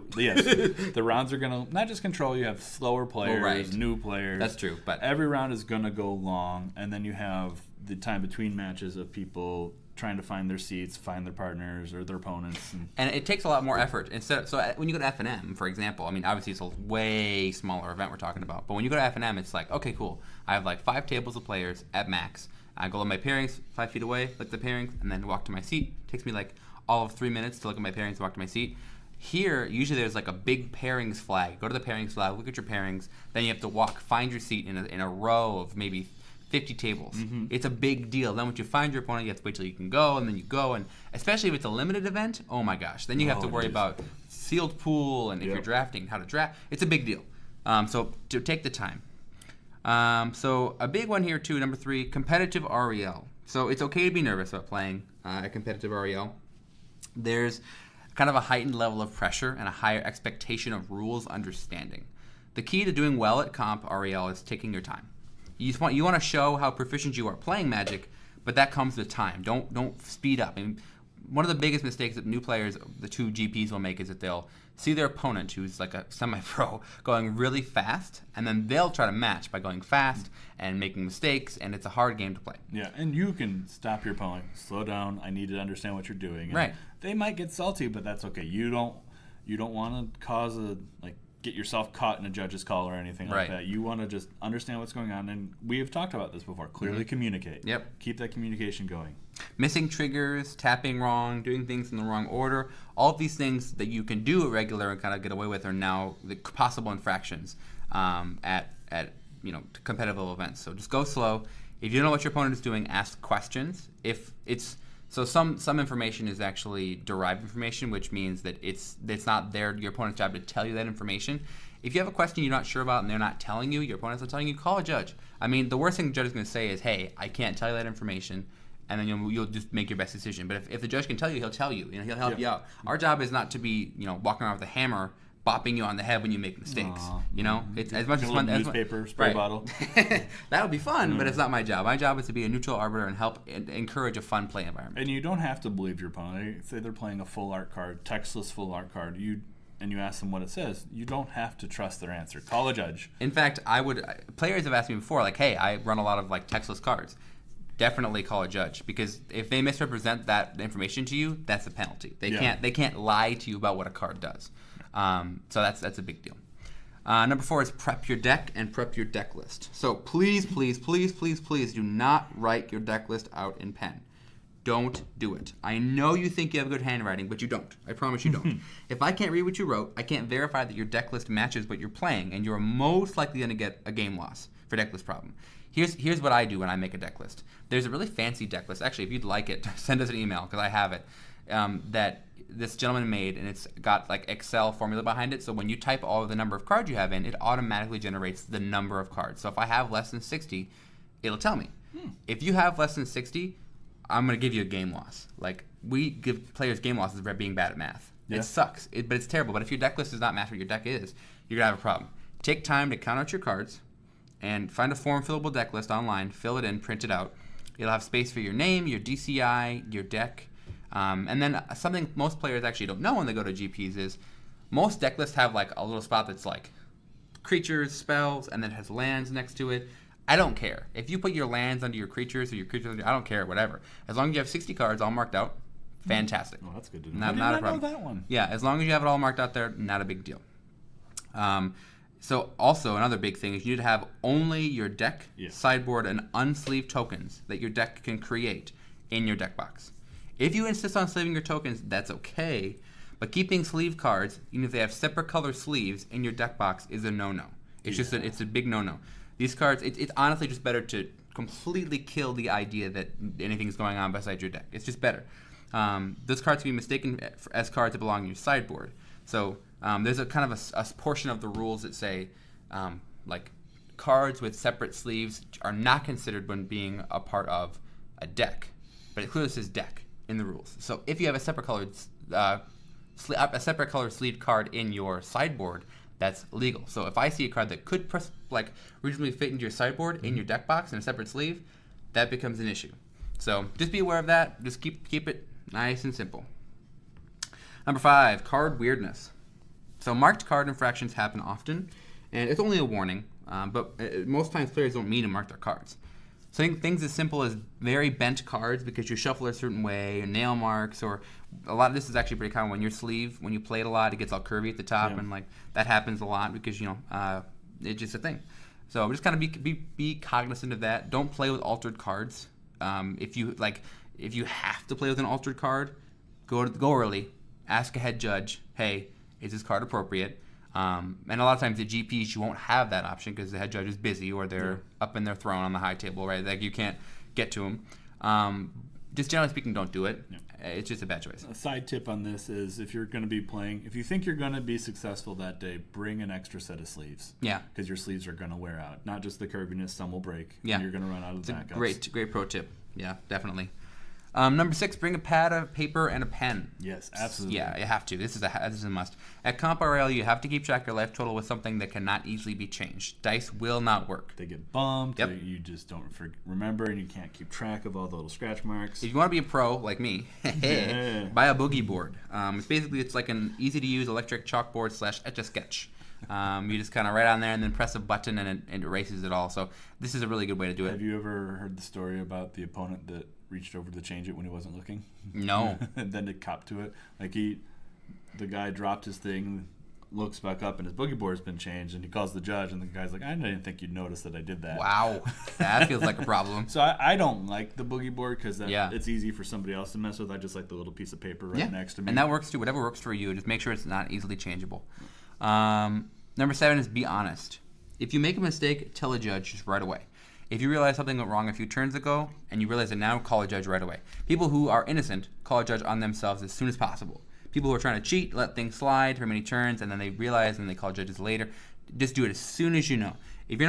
rounds are going to... Not just control, you have slower players, new players. That's true. But every round is going to go long, and then you have the time between matches of people trying to find their seats, find their partners or their opponents. And it takes a lot more effort. So when you go to F&M, for example, I mean, obviously it's a way smaller event we're talking about. But when you go to F&M, it's like, okay, cool. I have like 5 tables of players at max. I go to my pairings 5 feet away, look at the pairings, and then walk to my seat. It takes me like all of 3 minutes to look at my pairings and walk to my seat. Here, usually there's like a big pairings flag. Go to the pairings flag, look at your pairings. Then you have to find your seat in a row of maybe 50 tables. Mm-hmm. It's a big deal. Then once you find your opponent, you have to wait till you can go, and then you go. And especially if it's a limited event, oh my gosh. Then you have to worry about sealed pool, and if you're drafting, how to draft. It's a big deal. So to take the time. So a big one here too, number 3, competitive REL. So it's okay to be nervous about playing a competitive REL. There's kind of a heightened level of pressure and a higher expectation of rules understanding. The key to doing well at comp REL is taking your time. You want to show how proficient you are playing Magic, but that comes with time. Don't speed up. I mean, one of the biggest mistakes that new players, the 2 GPs will make, is that they'll see their opponent, who's like a semi-pro, going really fast, and then they'll try to match by going fast and making mistakes, and it's a hard game to play. Yeah, and you can stop your opponent. Slow down. I need to understand what you're doing. And right. They might get salty, but that's okay. You don't want to cause get yourself caught in a judge's call or anything like that. You want to just understand what's going on, and we have talked about this before. Clearly communicate. Yep. Keep that communication going. Missing triggers, tapping wrong, doing things in the wrong order, all of these things that you can do at regular and kind of get away with are now the possible infractions at competitive events. So just go slow. If you don't know what your opponent is doing, ask questions. If it's some information is actually derived information, which means that it's not your opponent's job to tell you that information. If you have a question you're not sure about and they're not telling you, your opponent's not telling you, call a judge. I mean, the worst thing the judge is going to say is, hey, I can't tell you that information, and then you'll just make your best decision. But if the judge can tell you, he'll tell you. He'll help you out. Our job is not to be walking around with a hammer bopping you on the head when you make mistakes. It's as much as fun as newspaper spray bottle. That would be fun, but it's not my job. My job is to be a neutral arbiter and help encourage a fun play environment. And you don't have to believe your opponent. Say they're playing a full art card, textless full art card. And you ask them what it says. You don't have to trust their answer. Call a judge. In fact, players have asked me before, like, hey, I run a lot of textless cards. Definitely call a judge, because if they misrepresent that information to you, that's a penalty. They can't lie to you about what a card does. So that's a big deal. Number 4 is prep your deck and prep your deck list. So please, please, please, please, please do not write your deck list out in pen. Don't do it. I know you think you have good handwriting, but you don't. I promise you don't. If I can't read what you wrote, I can't verify that your deck list matches what you're playing, and you're most likely going to get a game loss for deck list problem. Here's what I do when I make a deck list. There's a really fancy deck list. Actually, if you'd like it, send us an email, because I have it, that this gentleman made, and it's got Excel formula behind it. So when you type all of the number of cards you have in, it automatically generates the number of cards. So if I have less than 60, it'll tell me. If you have less than 60, I'm going to give you a game loss. We give players game losses for being bad at math. Yeah. It sucks, but it's terrible. But if your deck list does not match what your deck is, you're going to have a problem. Take time to count out your cards and find a form-fillable deck list online, fill it in, print it out. It'll have space for your name, your DCI, your deck. And then something most players actually don't know when they go to GPs is most deck lists have a little spot that's creatures, spells, and then it has lands next to it. I don't care. If you put your lands under your creatures or your creatures under, I don't care, whatever. As long as you have 60 cards all marked out, fantastic. Oh, that's good to know. Not a problem. Know that one. Yeah, as long as you have it all marked out there, not a big deal. So also another big thing is you need to have only your deck, sideboard, and unsleeved tokens that your deck can create in your deck box. If you insist on sleeving your tokens, that's okay, but keeping sleeve cards, even if they have separate color sleeves, in your deck box is a no-no. It's just it's a big no-no. These cards, it's honestly just better to completely kill the idea that anything's going on beside your deck. It's just better. Those cards can be mistaken as cards that belong in your sideboard. So there's a kind of a portion of the rules that say like cards with separate sleeves are not considered when being a part of a deck, but it clearly says deck in the rules. So if you have a separate colored sleeved card in your sideboard, that's legal. So if I see a card that could reasonably fit into your sideboard in your deck box in a separate sleeve, that becomes an issue. So just be aware of that. Just keep it nice and simple. Number 5, card weirdness. So marked card infractions happen often, and it's only a warning, but most times players don't mean to mark their cards. So I think things as simple as very bent cards because you shuffle a certain way, or nail marks, or a lot of this is actually pretty common when your sleeve, when you play it a lot, it gets all curvy at the top, and like that happens a lot because it's just a thing. So just kind of be cognizant of that. Don't play with altered cards. If you have to play with an altered card, go early, ask a head judge, hey, is this card appropriate? And a lot of times at GPs you won't have that option because the head judge is busy or they're up in their throne on the high table, right? Like you can't get to them. Just generally speaking, don't do it. Yeah. It's just a bad choice. A side tip on this is if you're going to be playing, if you think you're going to be successful that day, bring an extra set of sleeves. Yeah. Because your sleeves are going to wear out. Not just the curviness, some will break. Yeah. And you're going to run out of the backups. Great pro tip. Yeah, definitely. Number 6, bring a pad of paper and a pen. Yes, absolutely. Yeah, you have to. This is a must. At Comp RL, you have to keep track of your life total with something that cannot easily be changed. Dice will not work. They get bumped. Yep. You just don't remember, and you can't keep track of all the little scratch marks. If you want to be a pro like me, buy a boogie board. It's like an easy-to-use electric chalkboard / Etch-a-Sketch. You just kind of write on there and then press a button and it erases it all. So this is a really good way to do it. Have you ever heard the story about the opponent that reached over to change it when he wasn't looking? No. And then it copped to it. Like the guy dropped his thing, looks back up, and his boogie board's been changed, and he calls the judge, and the guy's like, I didn't think you'd notice that I did that. Wow. That feels like a problem. So I don't like the boogie board because it's easy for somebody else to mess with. I just like the little piece of paper next to me. And that works too. Whatever works for you, just make sure it's not easily changeable. Number 7 is be honest. If you make a mistake, tell a judge just right away. If you realize something went wrong a few turns ago and you realize it now, call a judge right away. People who are innocent call a judge on themselves as soon as possible. People who are trying to cheat let things slide for many turns and then they realize and they call judges later. Just do it as soon as you know. If you're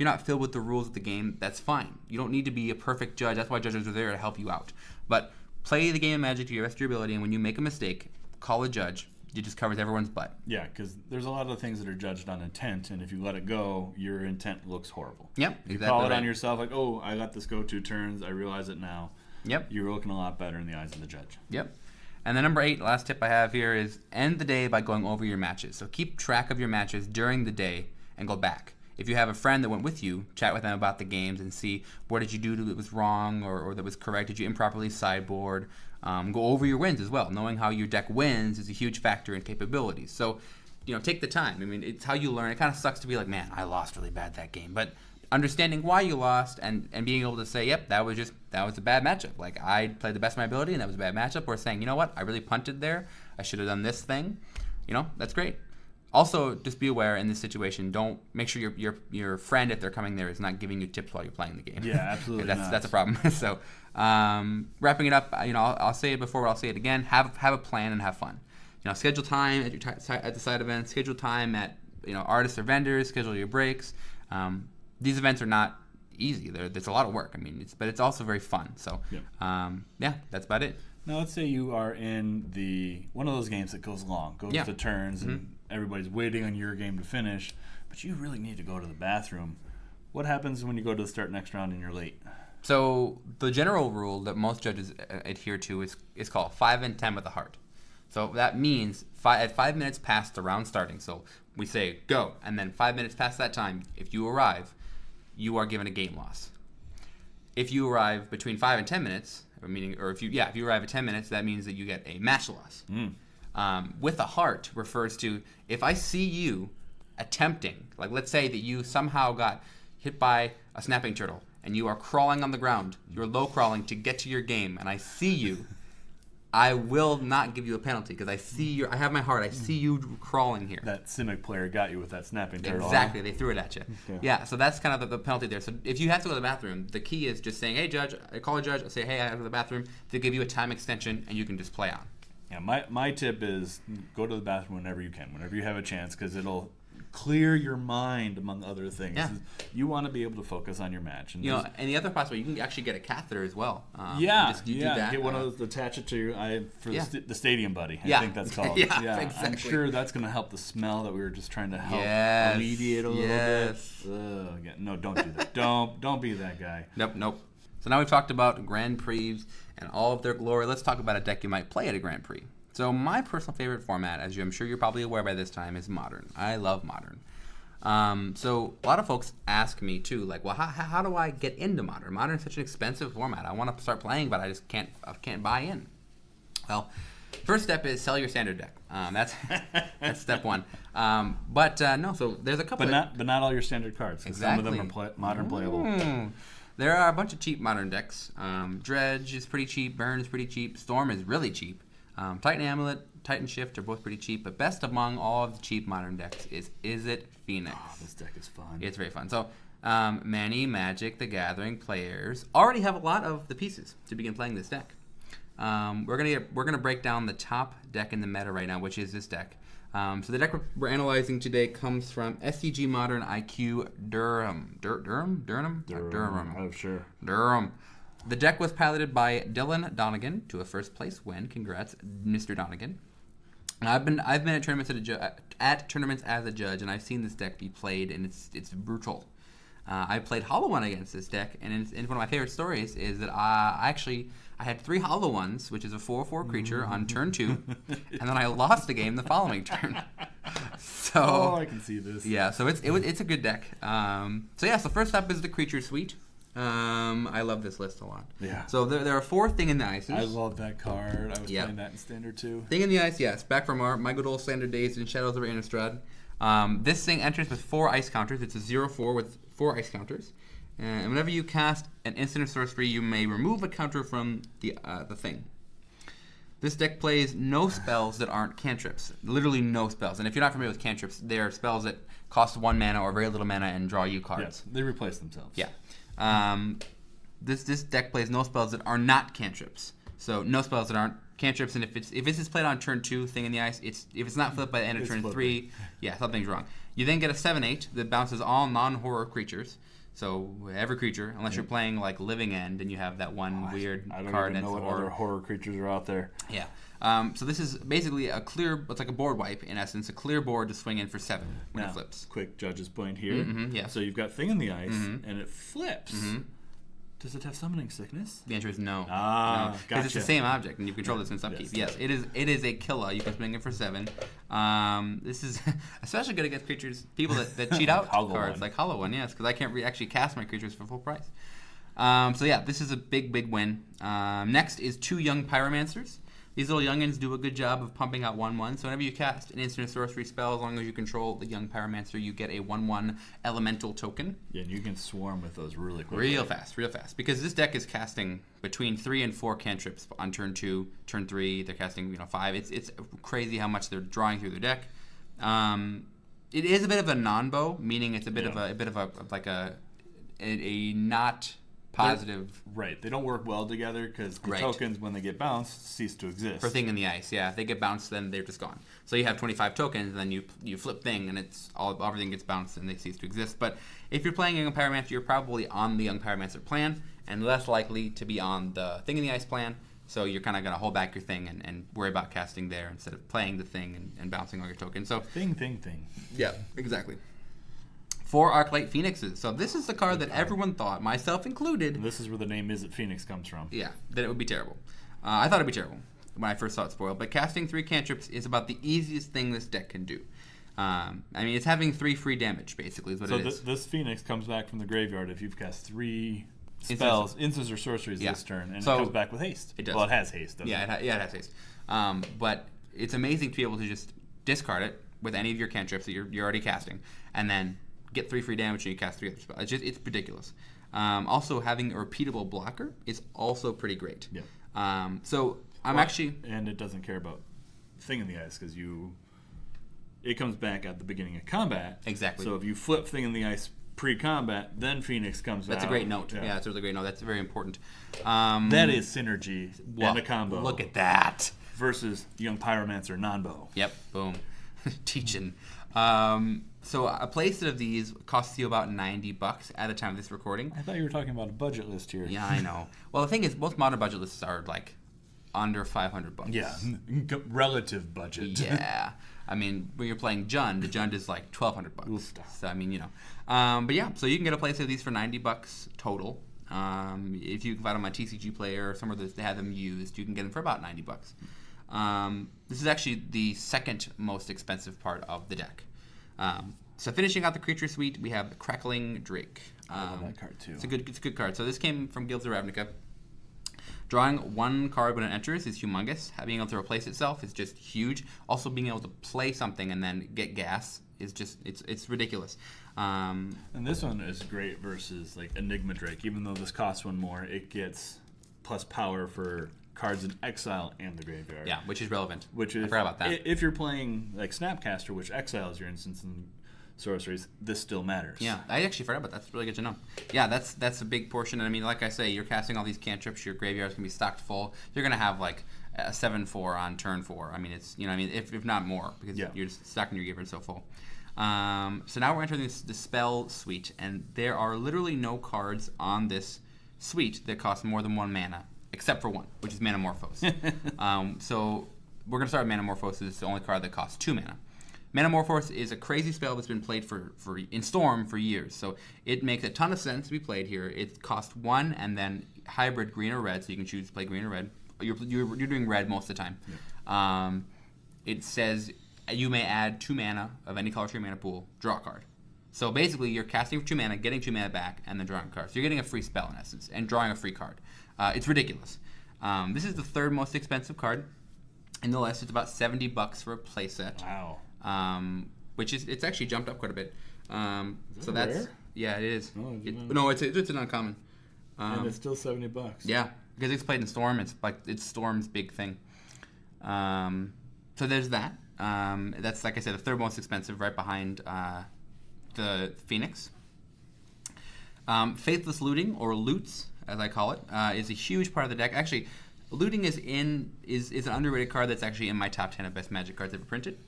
not filled with the rules of the game, that's fine. You don't need to be a perfect judge. That's why judges are there to help you out. But play the game of Magic to your best of your ability, and when you make a mistake, call a judge. It just covers everyone's butt. Yeah, because there's a lot of things that are judged on intent, and if you let it go, your intent looks horrible. Yep, exactly. You call it on yourself, like, oh, I got this go 2 turns, I realize it now. Yep. You're looking a lot better in the eyes of the judge. Yep. And then number 8, last tip I have here is end the day by going over your matches. So keep track of your matches during the day and go back. If you have a friend that went with you, chat with them about the games and see what did you do that was wrong or that was correct. Did you improperly sideboard? Go over your wins as well. Knowing how your deck wins is a huge factor in capabilities. So, take the time. I mean, it's how you learn. It kind of sucks to be like, man, I lost really bad that game. But understanding why you lost and being able to say, yep, that was a bad matchup. Like, I played the best of my ability and that was a bad matchup. Or saying, you know what, I really punted there. I should have done this thing. That's great. Also, just be aware in this situation. Don't make sure your friend, if they're coming there, is not giving you tips while you're playing the game. Yeah, absolutely. That's a problem. So, wrapping it up, I'll say it before, I'll say it again. Have a plan and have fun. Schedule time at the side events. Schedule time at artists or vendors. Schedule your breaks. These events are not easy. There's a lot of work. I mean, but it's also very fun. So, that's about it. Now, let's say you are in one of those games that goes long, goes to turns, and everybody's waiting on your game to finish, but you really need to go to the bathroom. What happens when you go to the start next round and you're late? So the general rule that most judges adhere to is called 5 and 10 with a heart. So that means at 5 minutes past the round starting, so we say go, and then 5 minutes past that time, if you arrive, you are given a game loss. If you arrive between 5 and 10 minutes, if you arrive at 10 minutes, that means that you get a match loss. With a heart refers to if I see you attempting, like let's say that you somehow got hit by a snapping turtle and you are crawling on the ground, you're low crawling to get to your game, and I see you, I will not give you a penalty because I have my heart. I see you crawling here. That Simic player got you with that snapping turtle. Exactly. They threw it at you. Yeah, so that's kind of the penalty there. So if you have to go to the bathroom, the key is just saying, hey, judge, I call a judge, I say, hey, I have to go to the bathroom. They give you a time extension, and you can just play on. Yeah, my tip is go to the bathroom whenever you can, whenever you have a chance, because it'll clear your mind, among other things. Yeah. You want to be able to focus on your match. And and the other possibility, you can actually get a catheter as well. Do that. Get one of those, attach it to your the stadium buddy. I think that's called. Exactly. I'm sure that's going to help the smell that we were just trying to help alleviate a little bit. No, don't do that. don't be that guy. Nope. So now we've talked about Grand Prix and all of their glory. Let's talk about a deck you might play at a Grand Prix. So my personal favorite format, as I'm sure you're probably aware by this time, is Modern. I love Modern. So a lot of folks ask me too, like, well, how do I get into Modern? Modern is such an expensive format. I want to start playing, but I just can't buy in. Well, first step is sell your standard deck. That's step one. So there's a couple. But not all your standard cards. Exactly. Some of them are Modern playable. There are a bunch of cheap Modern decks. Dredge is pretty cheap. Burn is pretty cheap. Storm is really cheap. Titan Amulet, Titan Shift are both pretty cheap, but best among all of the cheap Modern decks is It Phoenix. Oh, this deck is fun. It's very fun. So, many Magic the Gathering players already have a lot of the pieces to begin playing this deck. We're gonna break down the top deck in the meta right now, which is this deck. So the deck we're analyzing today comes from SCG Modern IQ Durham. Durham. Oh, sure. Durham. The deck was piloted by Dylan Donegan to a first place win. Congrats, Mr. Donegan. I've been at tournaments as a judge, and I've seen this deck be played, and it's brutal. I played Hollow One against this deck, and one of my favorite stories is that I had 3 Hollow Ones, which is a 4/4 creature, on turn 2, and then I lost the game the following turn. So I can see this. Yeah, so it's a good deck. So first up is the Creature Suite. I love this list a lot. Yeah. So there are 4 Thing in the Ices. I love that card. I was playing that in Standard too. Thing in the Ice, yes. Back from my good old Standard days in Shadows over Innistrad. This thing enters with 4 ice counters. It's a 0/4 with 4 ice counters. And whenever you cast an instant or sorcery, you may remove a counter from the thing. This deck plays no spells that aren't cantrips. Literally no spells. And if you're not familiar with cantrips, they are spells that cost 1 mana or very little mana and draw you cards. Yes, they replace themselves. Yeah. This deck plays no spells that are not cantrips. So no spells that aren't cantrips, and if this is played on turn 2, Thing in the Ice, if it's not flipped by the end of turn 3, something's wrong. You then get a 7/8 that bounces all non-horror creatures. So every creature, unless you're playing like Living End, and you have that one weird card. I don't even know what other horror creatures are out there. Yeah. So this is basically it's like a board wipe, in essence, a clear board to swing in for 7 when it flips. Quick judge's point here. Yeah. So you've got Thing in the Ice, and it flips. Does it have Summoning Sickness? The answer is no. Gotcha. Because it's the same object, and you control this in upkeep. Yes, it is a killer. You can swing it for 7. This is especially good against people that cheat out cards, like Hollow One, yes, because I can't actually cast my creatures for full price. This is a big win. Next is 2 Young Pyromancers. These little youngins do a good job of pumping out 1/1. So whenever you cast an instant sorcery spell, as long as you control the Young Pyromancer, you get a 1/1 elemental token. Yeah, and you can swarm with those really quickly. Real fast. Because this deck is casting between 3 and 4 cantrips on turn 2, turn 3. They're casting 5. It's crazy how much they're drawing through their deck. It is a bit of a non-bow, meaning it's a bit of a not positive. Right. They don't work well together because the tokens, when they get bounced, cease to exist. For Thing in the Ice, yeah. If they get bounced, then they're just gone. So you have 25 tokens, and then you flip Thing, and everything gets bounced, and they cease to exist. But if you're playing Young Pyromancer, you're probably on the Young Pyromancer plan, and less likely to be on the Thing in the Ice plan. So you're kind of going to hold back your Thing and worry about casting there instead of playing the Thing and bouncing all your tokens. So Thing. Yeah, exactly. 4 Arclight Phoenixes. So this is the card that everyone thought, myself included. And this is where the name Is It Phoenix comes from. Yeah, that it would be terrible. I thought it would be terrible when I first saw it spoiled. But casting 3 cantrips is about the easiest thing this deck can do. It's having 3 free damage, basically, is what it is. So this Phoenix comes back from the graveyard if you've cast 3 spells, instants or sorceries this turn, and it comes back with haste. It does. Well, it has haste, doesn't it? It has haste. But it's amazing to be able to just discard it with any of your cantrips that you're already casting, and then get 3 free damage and you cast 3 other spells. It's ridiculous. Also, having a repeatable blocker is also pretty great. Yeah. So And it doesn't care about Thing in the Ice because it comes back at the beginning of combat. Exactly. So if you flip Thing in the Ice pre-combat, then Phoenix comes out. That's a great note. Yeah, that's a really great note. That's very important. That is synergy and a combo. Look at that. Versus Young Pyromancer non-bow. Yep, boom. Teaching. So a playset of these costs you about $90 at the time of this recording. I thought you were talking about a budget list here. Yeah, I know. Well, the thing is, most modern budget lists are like under $500. Yeah, relative budget. Yeah. I mean, when you're playing Jund, the Jund is like $1,200. Oof. So, I mean, But yeah, so you can get a playset of these for $90 total. If you can find them on TCG Player or somewhere that they have them used, you can get them for about $90. This is actually the second most expensive part of the deck. So finishing out the creature suite, we have the Crackling Drake. I love that card too. It's a good card. So this came from Guilds of Ravnica. Drawing one card when it enters is humongous. Being able to replace itself is just huge. Also being able to play something and then get gas is just it's ridiculous. And this one is great versus like Enigma Drake. Even though this costs one more, it gets plus power for cards in exile and the graveyard. Yeah, which is relevant. I forgot about that. If you're playing like Snapcaster, which exiles your instance and sorceries, this still matters. Yeah, I actually forgot about that. That's really good to know. Yeah, that's a big portion. And I mean, like I say, you're casting all these cantrips. Your graveyard's gonna be stocked full. You're gonna have like a 7/4 on turn 4. I mean, it's if not more because you're just stocking your graveyard so full. So now we're entering the spell suite, and there are literally no cards on this suite that cost more than 1 mana, except for one, which is Manamorphose. So we're gonna start with Manamorphose. It's the only card that costs 2 mana. Manamorphose is a crazy spell that's been played in Storm for years, so it makes a ton of sense to be played here. It costs 1 and then hybrid green or red, so you can choose to play green or red. You're doing red most of the time. Yeah. It says you may add 2 mana of any color to your mana pool, draw a card. So basically, you're casting for 2 mana, getting 2 mana back, and then drawing a card. So you're getting a free spell in essence, and drawing a free card. It's ridiculous. This is the third most expensive card in the list. It's about $70 for a playset. Wow. Which it's actually jumped up quite a bit. So that's rare? Yeah, it is. No, it's an uncommon. And it's still $70. Yeah, because it's played in Storm. It's Storm's big thing. So there's that. That's, like I said, the third most expensive, right behind the Phoenix. Faithless Looting, or Loots, as I call it, is a huge part of the deck. Actually, Looting is an underrated card that's actually in my top 10 of best Magic cards ever printed.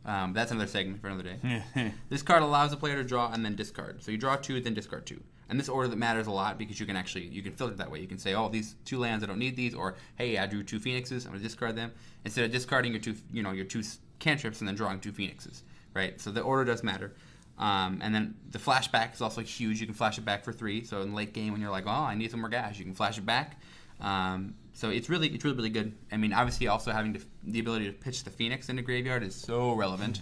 That's another segment for another day. This card allows the player to draw and then discard. So you draw 2, then discard 2. And this order that matters a lot because you can filter it that way. You can say, oh, these 2 lands, I don't need these, or hey, I drew 2 Phoenixes, I'm gonna discard them. Instead of discarding your 2 cantrips and then drawing 2 Phoenixes, right? So the order does matter. And then the flashback is also huge. You can flash it back for 3. So in late game when you're like, oh, I need some more gas, you can flash it back. So it's really good. I mean, obviously, also having the ability to pitch the Phoenix into graveyard is so relevant.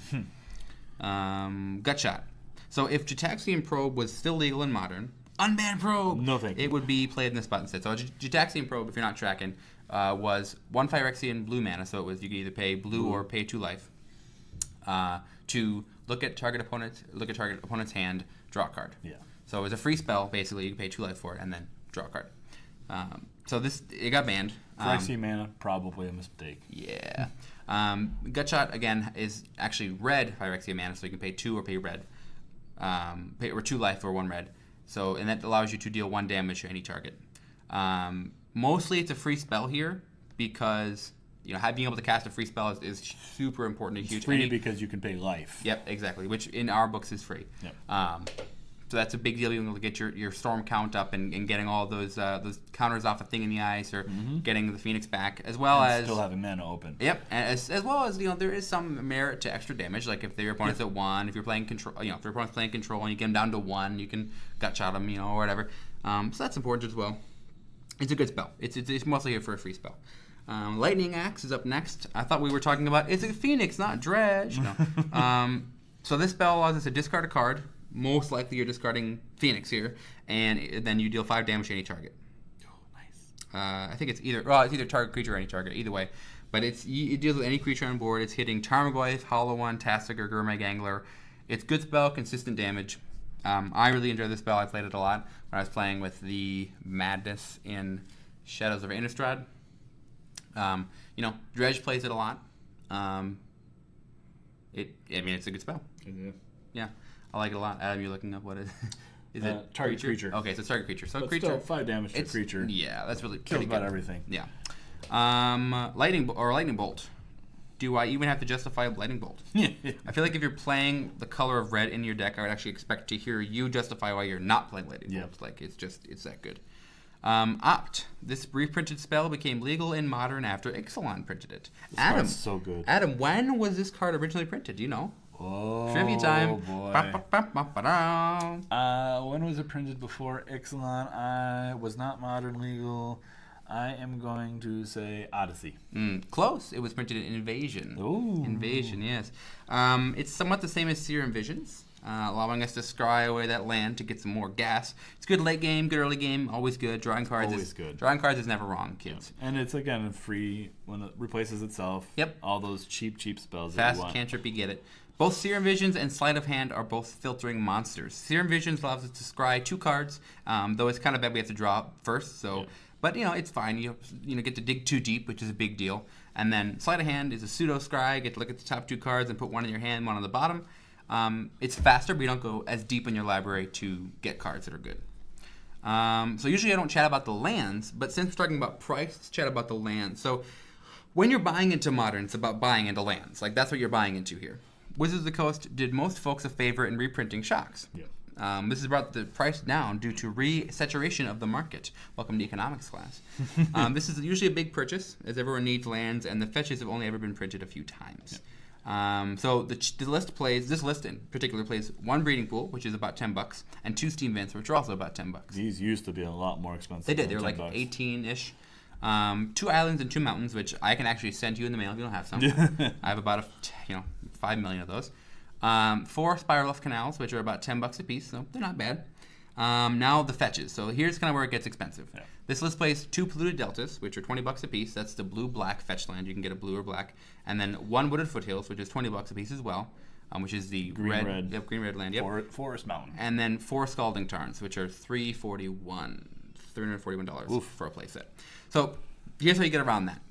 Gutshot. So if Gitaxian Probe was still legal in Modern, unbanned Probe, no thank you. It would be played in this spot instead. So Gitaxian Probe, if you're not tracking, was 1 Phyrexian blue mana. So it was you could either pay blue or pay 2 life to look at target opponent's hand, draw a card. Yeah. So it was a free spell. Basically, you can pay 2 life for it and then draw a card. So it got banned. Phyrexian mana, probably a mistake. Yeah. Gutshot, again, is actually red Phyrexian mana, so you can pay 2 or pay red. Or 2 life or 1 red. And that allows you to deal 1 damage to any target. Mostly it's a free spell here because being able to cast a free spell is super important and huge. It's free because you can pay life. Yep, exactly, which in our books is free. Yep. So that's a big deal. Being able to get your storm count up and getting all those counters off a Thing in the Ice or getting the Phoenix back, as well as still having mana open. Yep, as well as there is some merit to extra damage. Like if your opponent's at 1, if you're playing control, if your opponent's playing control and you get them down to 1, you can gutshot them, or whatever. So that's important as well. It's a good spell. It's mostly here for a free spell. Lightning Axe is up next. I thought we were talking about it's a Phoenix, not Dredge. No. So this spell allows us to discard a card. Most likely you're discarding Phoenix here, and then you deal 5 damage to any target. Oh, nice. I think it's either target creature or any target, either way. But it deals with any creature on board. It's hitting Tarmogoyf, Hollow One, Tassiger, Gurmag Angler. It's good spell, consistent damage. I really enjoy this spell. I played it a lot when I was playing with the Madness in Shadows of Innistrad. Dredge plays it a lot. It's a good spell. Yeah, I like it a lot. Adam, you're looking up what it is. It target creature? Okay, so it's target creature. So but creature, still 5 damage to creature. Yeah, that's really kills pretty about good. everything. Yeah. Lightning bolt. Do I even have to justify lightning bolt? I feel like if you're playing the color of red in your deck, I would actually expect to hear you justify why you're not playing lightning bolt. Like it's that good. Opt. This reprinted spell became legal in Modern after Ixalan printed it. Adam, so good. Adam, when was this card originally printed? Do you know? Oh, trivia time. Boy. When was it printed before Ixalan? I was not Modern legal. I am going to say Odyssey. Close. It was printed in Invasion. Ooh. Invasion, yes. It's somewhat the same as Serum Visions, allowing us to scry away that land to get some more gas. It's good late game, good early game, always good. Drawing cards always good. Drawing cards is never wrong, kids. Yeah. And it's, again, free when it replaces itself. Yep. All those cheap spells Fast that you want. cantrip, you get it. Both Serum Visions and Sleight of Hand are both filtering monsters. Serum Visions allows us to scry 2 cards, though it's kind of bad we have to draw first, so... Yeah. But, it's fine. You get to dig too deep, which is a big deal. And then Sleight of Hand is a pseudo-scry. You get to look at the top 2 cards and put one in your hand, one on the bottom. It's faster, but you don't go as deep in your library to get cards that are good. So usually I don't chat about the lands, but since we're talking about price, let's chat about the lands. So when you're buying into Modern, it's about buying into lands. Like, that's what you're buying into here. Wizards of the Coast did most folks a favor in reprinting Shocks. Yeah. This has brought the price down due to re-saturation of the market. Welcome to economics class. This is usually a big purchase, as everyone needs lands, and the fetches have only ever been printed a few times. Yeah. So this list in particular plays 1 breeding pool, which is about $10, and 2 steam vents, which are also about $10. These used to be a lot more expensive. They did. They were like 18-ish. 2 islands and 2 mountains, which I can actually send you in the mail if you don't have some. I have about 5 million of those. 4 spiral of canals, which are about $10 a piece, so they're not bad. Now the fetches. So here's kind of where it gets expensive. Yeah. This list plays 2 polluted deltas, which are $20 a piece. That's the blue-black fetch land. You can get a blue or black. And then 1 wooded foothills, which is $20 a piece as well, which is the green-red. Yep, green-red land. Yep. Forest Mountain. And then 4 scalding tarns, which are $341 for a playset. So here's how you get around that.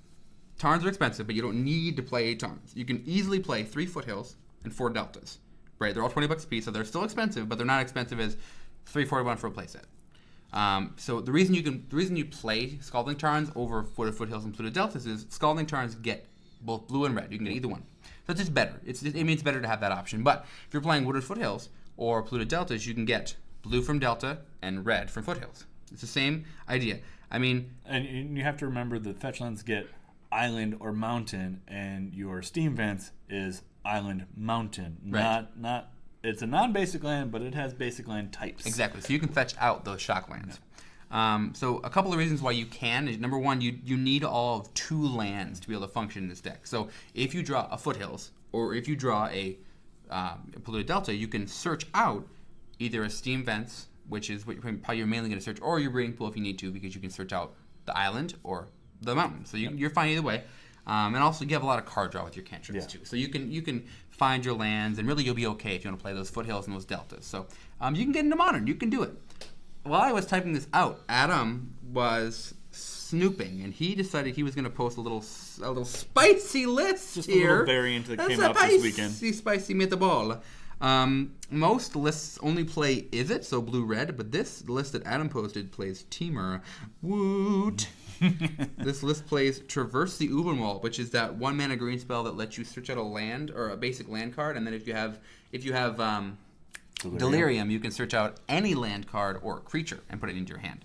Tarns are expensive, but you don't need to play tarns. You can easily play 3 foothills and 4 deltas, right? They're all $20 a piece, so they're still expensive, but they're not expensive as $341 for a playset. So the reason you play Scalding Tarns over Wooded Foothills and Polluted Deltas is Scalding Tarns get both blue and red. You can get either one, so it's just better. It means better to have that option. But if you're playing Wooded Foothills or Polluted Deltas, you can get blue from Delta and red from Foothills. It's the same idea. And you have to remember the fetch lands get island or mountain, and your steam vents is island mountain. Right. Not it's a non-basic land, but it has basic land types. Exactly. So you can fetch out those shock lands. Yeah. So a couple of reasons why you can is, number one, you need all of 2 lands to be able to function in this deck. So if you draw a foothills or if you draw a polluted delta, you can search out either a steam vents, which is what you're mainly going to search, or your breeding pool if you need to, because you can search out the island or the mountain. So you're fine either way. And also you have a lot of card draw with your cantrips too. So you can find your lands, and really you'll be okay if you want to play those foothills and those deltas. So you can get into Modern. You can do it. While I was typing this out, Adam was snooping, and he decided he was going to post a little spicy list just here. Just a little variant that came out this weekend. Spicy meatball. Most lists only play Is It, so blue-red, but this list that Adam posted plays Temur. Woot! This list plays Traverse the Ubenwald, which is that 1-mana green spell that lets you search out a land or a basic land card, and then if you have Delirium, you can search out any land card or creature and put it into your hand.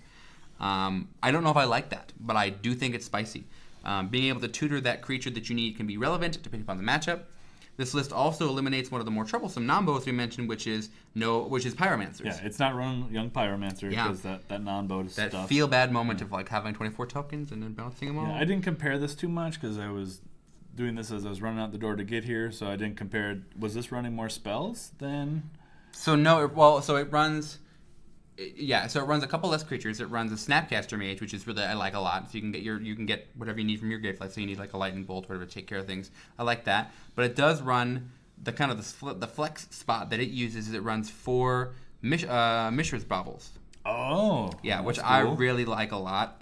I don't know if I like that, but I do think it's spicy. Being able to tutor that creature that you need can be relevant depending upon the matchup. This list also eliminates one of the more troublesome non-bows we mentioned, which is Pyromancers. Yeah, it's not run Young Pyromancer because that non-bow stuff. That feel-bad moment of like having 24 tokens and then bouncing them all. Yeah, I didn't compare this too much because I was doing this as I was running out the door to get here, so I didn't compare. Was this running more spells than? So no, so it runs. So it runs a couple less creatures. It runs a Snapcaster Mage, which is really I like a lot. So you can get whatever you need from your grave. Like, so you need like a Lightning Bolt, whatever, to take care of things. I like that. But it does run the kind of the flex spot that it uses. Is it runs 4 Mishra's Baubles. Oh. Yeah, which cool. I really like a lot.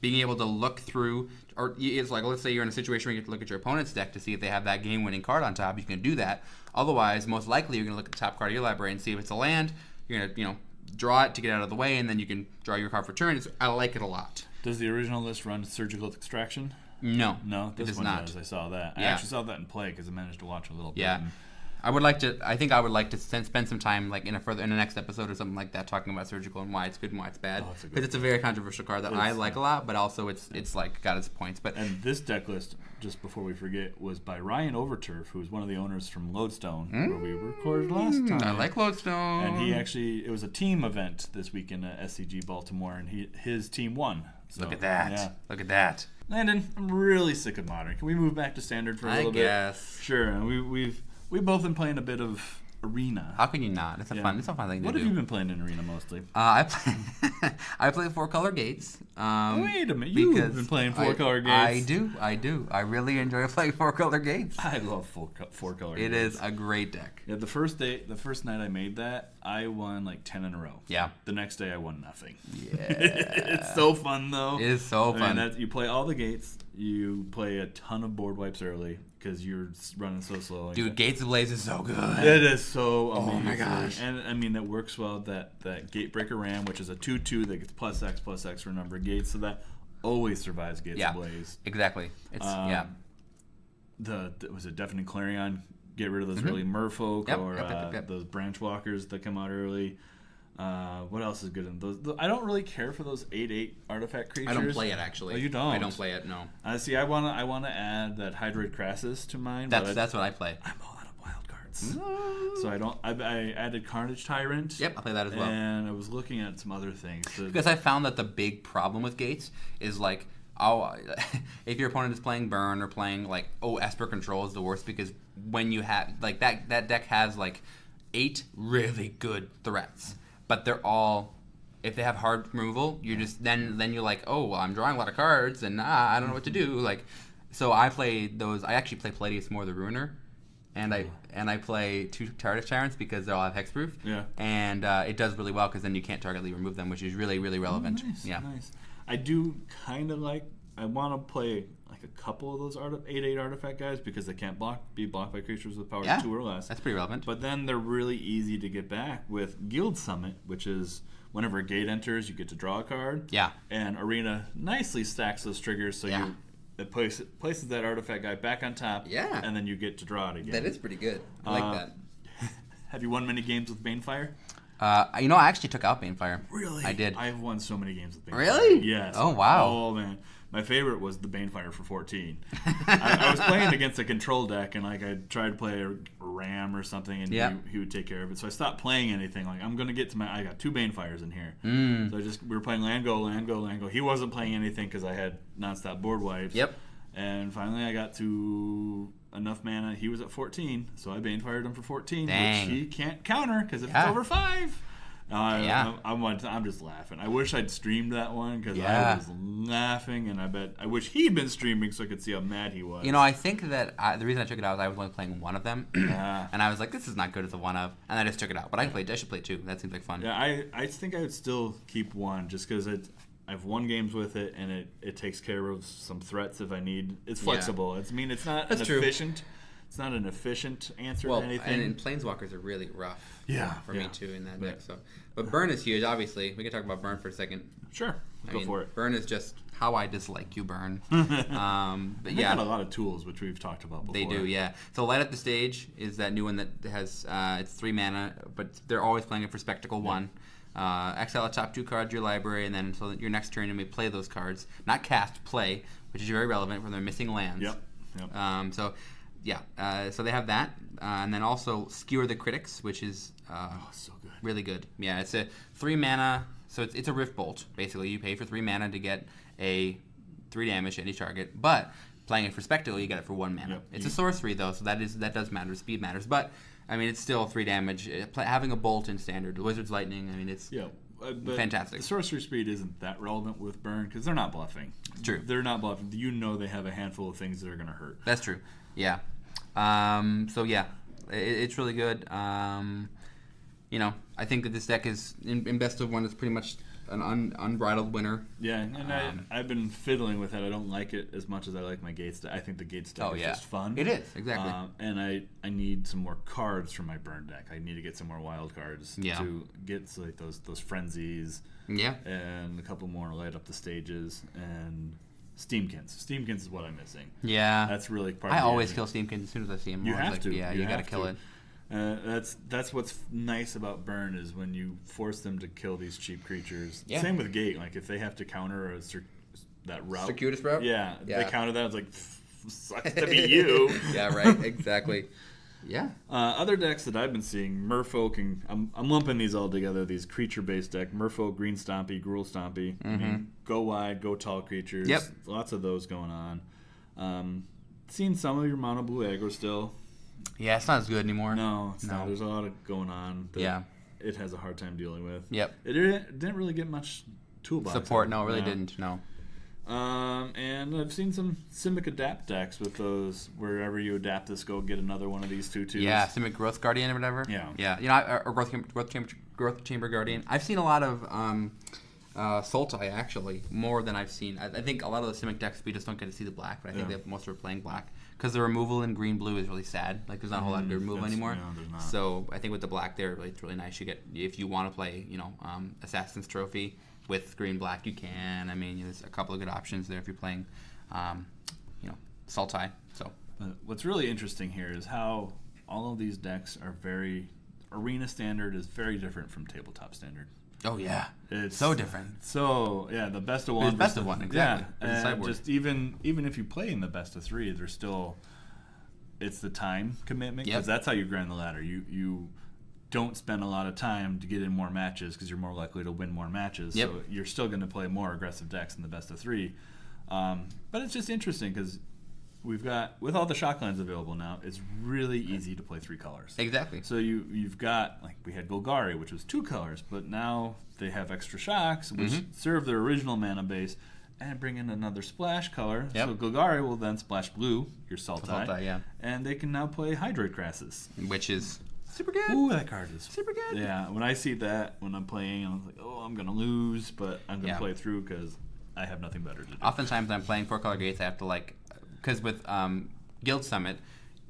Being able to look through or it's like, let's say you're in a situation where you get to look at your opponent's deck to see if they have that game-winning card on top. You can do that. Otherwise, most likely you're going to look at the top card of your library and see if it's a land. You're going to, draw it to get out of the way, and then you can draw your card for turn. I like it a lot. Does the original list run Surgical Extraction? No, this it does one not. Does. I saw that. I actually saw that in play because I managed to watch a little bit. Yeah. I think I would like to spend some time like in the next episode or something like that talking about Surgical and why it's good and why it's bad, because it's a very controversial card that I like a lot, but also it's like got its points. But and this deck list, just before we forget, was by Ryan Overturf, who's one of the owners from Lodestone, where we recorded last time. I like Lodestone. And it was a team event this weekend at SCG Baltimore, and his team won. So, look at that. Yeah. Look at that. Landon, I'm really sick of Modern. Can we move back to Standard for a little bit? I guess. Sure. And we've both been playing a bit of Arena. How can you not? It's a fun thing to do. What have you been playing in Arena mostly? I play 4-color gates. Wait a minute, you've been playing 4-color gates. I do. I really enjoy playing 4-color gates. I love 4-color gates. It is a great deck. Yeah, the first night I made that, I won like 10 in a row. Yeah. The next day I won nothing. Yeah. It's so fun though. It is so fun. You play all the gates. You play a ton of board wipes early because you're running so slow. Dude, Gates Ablaze is so good. It is so amazing. Oh my gosh. And I mean, that works well. That Gatebreaker Ram, which is a 2/2 that gets +X for a number of gates, so that always survives Gates Ablaze. Exactly. It's was it Deafening Clarion? Get rid of those early merfolk or those branch walkers that come out early. What else is good in those? I don't really care for those 8/8 artifact creatures. I don't play it actually. Oh, you don't? I don't play it. No. See, I wanna add that Hydroid Crassus to mine. That's what I play. I'm all out of wild cards, so I don't. I added Carnage Tyrant. Yep, I play that as well. And I was looking at some other things because I found that the big problem with Gates is like, if your opponent is playing Burn or playing like Esper Control is the worst, because when you have like that deck has like 8 really good threats. But they're all, if they have hard removal, you're just then you're like, oh, well, I'm drawing a lot of cards and I don't know what to do. Like, so I play those. I actually play Palladius more the Ruiner, and I play 2 Tardish Tyrants because they all have hexproof. Yeah. And it does really well because then you can't targetly remove them, which is really really relevant. Nice, yeah. Nice. I do kind of like. I want to play like a couple of those 8/8 artifact guys because they can't be blocked by creatures with power 2 or less. That's pretty relevant. But then they're really easy to get back with Guild Summit, which is whenever a gate enters, you get to draw a card. Yeah. And Arena nicely stacks those triggers so it places that artifact guy back on top. Yeah. And then you get to draw it again. That is pretty good. I like that. Have you won many games with Banefire? I actually took out Banefire. Really? I did. I've won so many games with Banefire. Really? Yes. Oh, wow. Oh, man. My favorite was the Banefire for 14. I was playing against a control deck, and like I tried to play a Ram or something, and he would take care of it. So I stopped playing anything. Like I'm gonna get to I got 2 Banefires in here. So we were playing land go. He wasn't playing anything because I had nonstop board wipes. Yep. And finally I got to enough mana. He was at 14, so I Banefired him for 14, Dang. which he can't counter because if it's over 5. I'm just laughing. I wish I'd streamed that one because I was laughing, and I wish he'd been streaming so I could see how mad he was. I think that the reason I took it out was I was only playing one of them, and I was like, this is not good as a one of, and I just took it out. But I should play 2. That seems like fun. Yeah, I think I would still keep 1 just because I've won games with it, and it takes care of some threats if I need. It's flexible. It's not efficient. It's not an efficient answer to anything. And Planeswalkers are really rough. For me too in that deck. So, but Burn is huge. Obviously, we can talk about Burn for a second. Sure, go for it. Burn is just how I dislike you, Burn. But they got a lot of tools, which we've talked about before. They do, yeah. So Light Up the Stage is that new one that has it's 3 mana, but they're always playing it for Spectacle 1. Exile a top 2 cards of your library, and then until your next turn, you may play those cards. Not cast, play, which is very relevant when they're missing lands. Yep. So they have that, and then also Skewer the Critics, which is so good. Really good. Yeah, it's a 3 mana, so it's a Rift Bolt. Basically, you pay for 3 mana to get a 3 damage to any target, but playing it for Spectacle, you get it for 1 mana. Yep. It's a sorcery though, so that does matter. Speed matters, but I mean it's still 3 damage. Having a Bolt in Standard, Wizard's Lightning, I mean it's fantastic. The sorcery speed isn't that relevant with Burn because they're not bluffing. It's true. They're not bluffing. They have a handful of things that are going to hurt. That's true. Yeah. It's really good. I think that this deck is in best of 1 is pretty much an unbridled winner. Yeah, and I've been fiddling with it. I don't like it as much as I like my Gates deck. I think the Gates deck is just fun. It is, exactly. And I need some more cards from my burn deck. I need to get some more wild cards to get like those frenzies. Yeah. And a couple more to light up the stages and Steamkins. Steamkins is what I'm missing. Yeah. That's really part I of the always kill Steamkins as soon as I see them. You have to. Yeah, you gotta kill it. That's what's nice about burn is when you force them to kill these cheap creatures. Yeah. Same with Gate. Like if they have to counter that route. Circuitous route? Yeah. They counter that. It's like, sucks to be you. Yeah, right. Exactly. Yeah. Other decks that I've been seeing, Merfolk, and I'm lumping these all together, these creature-based deck. Merfolk, Green Stompy, Gruul Stompy. I mean, go wide, go tall creatures. Yep. Lots of those going on. Seen some of your mono blue aggro still. Yeah, it's not as good anymore. No, it's not. There's a lot of going on that it has a hard time dealing with. Yep. It didn't really get much toolbox support. No, it really didn't. No. And I've seen some Simic Adapt decks with those. Wherever you adapt this, go get another one of these 2/2s. Yeah, Simic Growth Guardian or whatever. Yeah. Yeah. You know, or Growth Chamber Guardian. I've seen a lot of Sultai actually, more than I've seen. I think a lot of the Simic decks we just don't get to see the black, but I think most are playing black because the removal in green blue is really sad. Like there's not a whole lot of good removal anymore. No, there's not. So I think with the black there, it's really nice. You get if you want to play, Assassin's Trophy with green black, you can. I mean, there's a couple of good options there if you're playing, Sultai. So what's really interesting here is how all of these decks are Arena Standard is very different from Tabletop Standard. Oh yeah, it's so different. So yeah, the best of one. It's best of one, exactly. Yeah, and just even if you play in the best of three, there's still it's the time commitment because that's how you grind the ladder. You don't spend a lot of time to get in more matches because you're more likely to win more matches. Yep. So you're still going to play more aggressive decks in the best of three. But it's just interesting because we've got, with all the shocklands available now, it's really easy to play 3 colors. Exactly. So you've got, like we had Golgari, which was 2 colors, but now they have extra shocks, which serve their original mana base, and bring in another splash color. Yep. So Golgari will then splash blue, your Sultai. Sultai, yeah. And they can now play Hydroid Crassus. Which is super good. Ooh, that card is super good. Yeah, when I see that, when I'm playing, I'm like, oh, I'm going to lose, but I'm going to play through because I have nothing better to do. Oftentimes when I'm playing 4-color gates, I have to because with Guild Summit,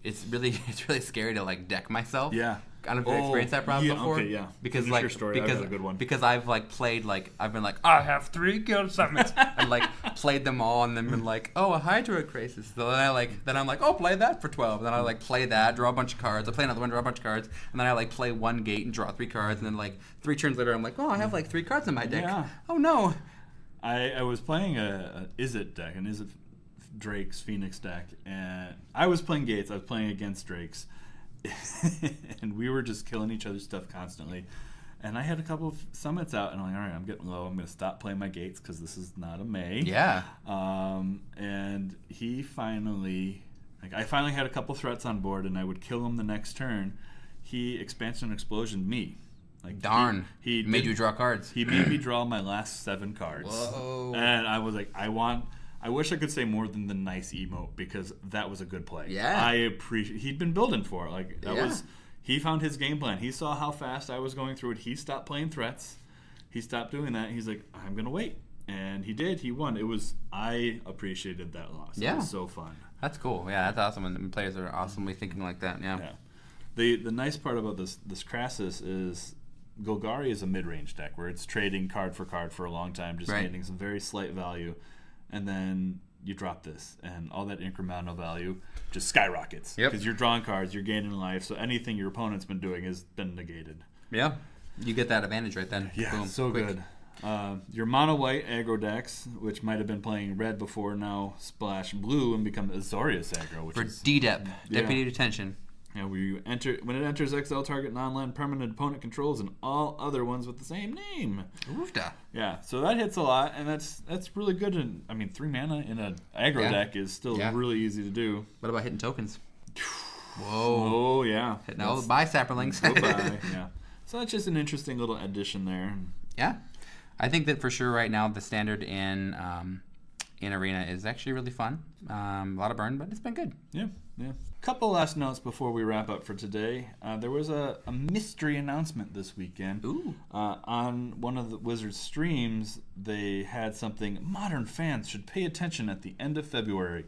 it's really scary to deck myself. Yeah. I don't know if you've experienced that problem before. Okay, yeah. Because your story. I've got a good one. Because I've played I've been I have 3 Guild Summits and played them all and then been oh, a Hydroid Crassus. So then I'm oh, play that for 12. Then I play that, draw a bunch of cards. I play another one, draw a bunch of cards, and then I play 1 gate and draw 3 cards, and then 3 turns later I'm oh, I have 3 cards in my deck. Yeah. Oh no. I was playing a Izzet deck, an Izzet Drake's Phoenix deck, and I was playing Gates. I was playing against Drake's, and we were just killing each other's stuff constantly. And I had a couple of summits out, and I'm all right, I'm getting low. I'm going to stop playing my Gates because this is not a May. Yeah. And he finally, I finally had a couple threats on board, and I would kill him the next turn. He Expansion Explosioned me. Darn. He made you draw cards. He made me draw my last 7 cards. Whoa. And I was I wish I could say more than the nice emote because that was a good play. Yeah. I appreciate. He'd been building for it. He found his game plan. He saw how fast I was going through it. He stopped playing threats. He stopped doing that. He's I'm gonna wait, and he did. He won. I appreciated that loss. Yeah. It was so fun. That's cool. Yeah, that's awesome when players are awesomely thinking like that. Yeah. The nice part about this Crassus is Golgari is a mid-range deck where it's trading card for a long time, just gaining some very slight value. And then you drop this, and all that incremental value just skyrockets. Because you're drawing cards, you're gaining life, so anything your opponent's been doing has been negated. Yeah. You get that advantage right then. Yeah, boom, so quick. good. Your mono-white aggro decks, which might have been playing red before, now splash blue and become Azorius aggro. Which for is DDEP, Deputy Detention. Yeah, when it enters exile, target non-land permanent opponent controls and all other ones with the same name. Oofda. Yeah, so that hits a lot, and that's really good. 3 mana in an aggro deck is still really easy to do. What about hitting tokens? Whoa. Oh, yeah. Hitting all the buy sapperlings. Yeah. So that's just an interesting little addition there. Yeah. I think that for sure right now the standard in Arena is actually really fun. A lot of burn, but it's been good. Yeah. Yeah. Couple last notes before we wrap up for today. There was a mystery announcement this weekend. Ooh. On one of the Wizards streams, they had something modern fans should pay attention at the end of February.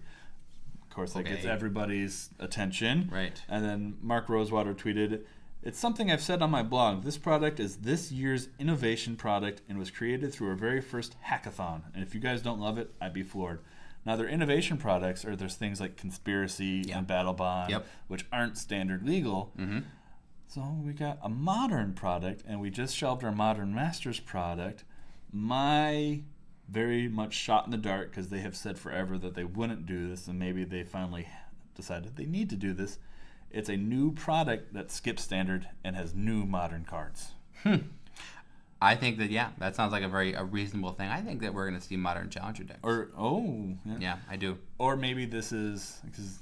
Of course, that gets everybody's attention. Right. And then Mark Rosewater tweeted, "It's something I've said on my blog. This product is this year's innovation product and was created through our very first hackathon. And if you guys don't love it, I'd be floored." Now, their innovation products are there's things like Conspiracy and Battle Bond, which aren't standard legal. Mm-hmm. So we got a modern product, and we just shelved our Modern Masters product. My very much shot in the dark, because they have said forever that they wouldn't do this, and maybe they finally decided they need to do this. It's a new product that skips standard and has new modern cards. I think that, that sounds like a reasonable thing. I think that we're going to see modern challenger decks. Yeah, I do. Or maybe this is because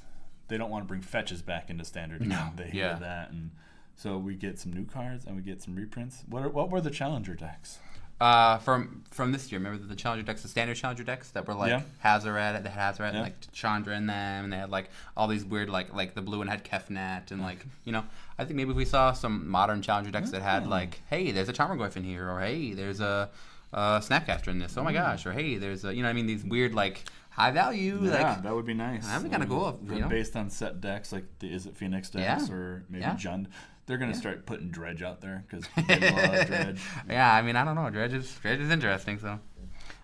they don't want to bring fetches back into standard. No. They hear that. And so we get some new cards and we get some reprints. What were the challenger decks? From this year, remember the challenger decks, the standard challenger decks that were like Hazoret, they had Hazoret and like Chandra in them, and they had like all these weird like the blue one had Kefnet, and like I think maybe if we saw some modern challenger decks that had like, hey, there's a Tarmogoyf in here, or hey, there's a Snapcaster in this, oh my gosh, or hey, there's a these weird like high value. Yeah, that would be nice. That'd be kind of cool. Based on set decks, like is it Phoenix decks or maybe Jund. They're going to start putting Dredge out there because people love Dredge. Yeah, I don't know. Dredge is interesting. So,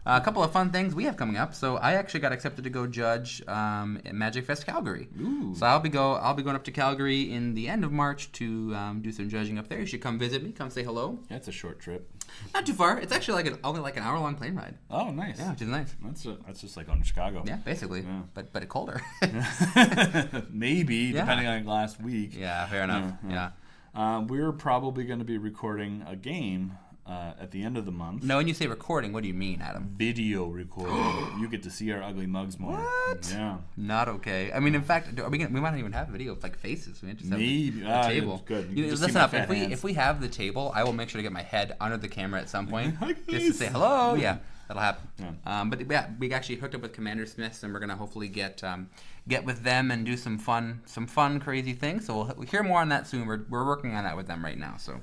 a couple of fun things we have coming up. So, I actually got accepted to go judge at Magic Fest Calgary. Ooh. So, I'll be going up to Calgary in the end of March to do some judging up there. You should come visit me. Come say hello. Yeah, it's a short trip. Not too far. It's actually only like an hour-long plane ride. Oh, nice. Yeah, which is nice. That's just like going to Chicago. Yeah, basically. Yeah. But it's colder. Maybe, depending on last week. Yeah, fair enough. Yeah. We're probably going to be recording a game at the end of the month. No, when you say recording, what do you mean, Adam? Video recording. You get to see our ugly mugs more. What? Yeah. Not okay. I mean, in fact, we might not even have video of like faces. We just have the table. Good. Listen up. If we have the table, I will make sure to get my head under the camera at some point just to say hello. Yeah. That'll happen. Yeah. But we actually hooked up with Commander Smiths, and we're gonna hopefully get with them and do some fun, crazy things. So we'll hear more on that soon. We're working on that with them right now. So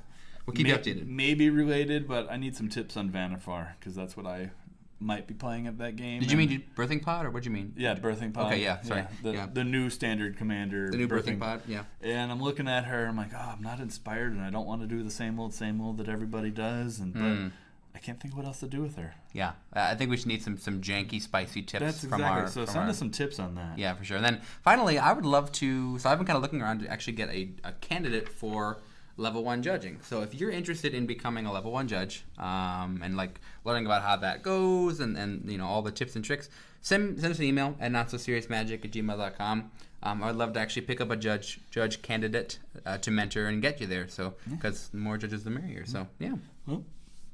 we'll keep you updated. Maybe related, but I need some tips on Vannifar because that's what I might be playing at that game. Did you mean Birthing Pod, or what'd you mean? Yeah, Birthing Pod. Okay, yeah, sorry. The new standard commander. The new Birthing Pod, yeah. And I'm looking at her, I'm like, I'm not inspired, and I don't want to do the same old that everybody does, but I can't think of what else to do with her. Yeah, I think we should need some janky, spicy tips from our... So send us some tips on that. Yeah, for sure. And then finally, I would love to... So I've been kind of looking around to actually get a candidate for level 1 judging. So if you're interested in becoming a level 1 judge and like learning about how that goes and all the tips and tricks, send us an email at notsoseriousmagic@gmail.com. I'd love to actually pick up a judge candidate to mentor and get you there. So because the more judges, the merrier. So yeah.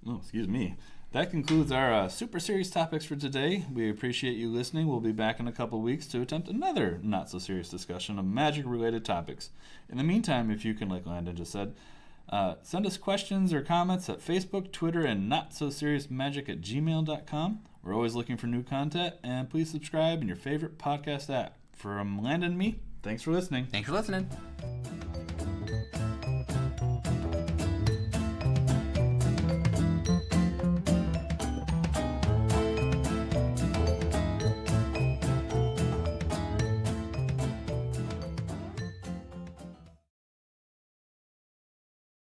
Oh, excuse me. That concludes our super serious topics for today. We appreciate you listening. We'll be back in a couple weeks to attempt another not-so-serious discussion of magic-related topics. In the meantime, if you can, like Landon just said, send us questions or comments at Facebook, Twitter, and notsoseriousmagic@gmail.com. We're always looking for new content, and please subscribe in your favorite podcast app. From Landon and me, thanks for listening. Thanks for listening.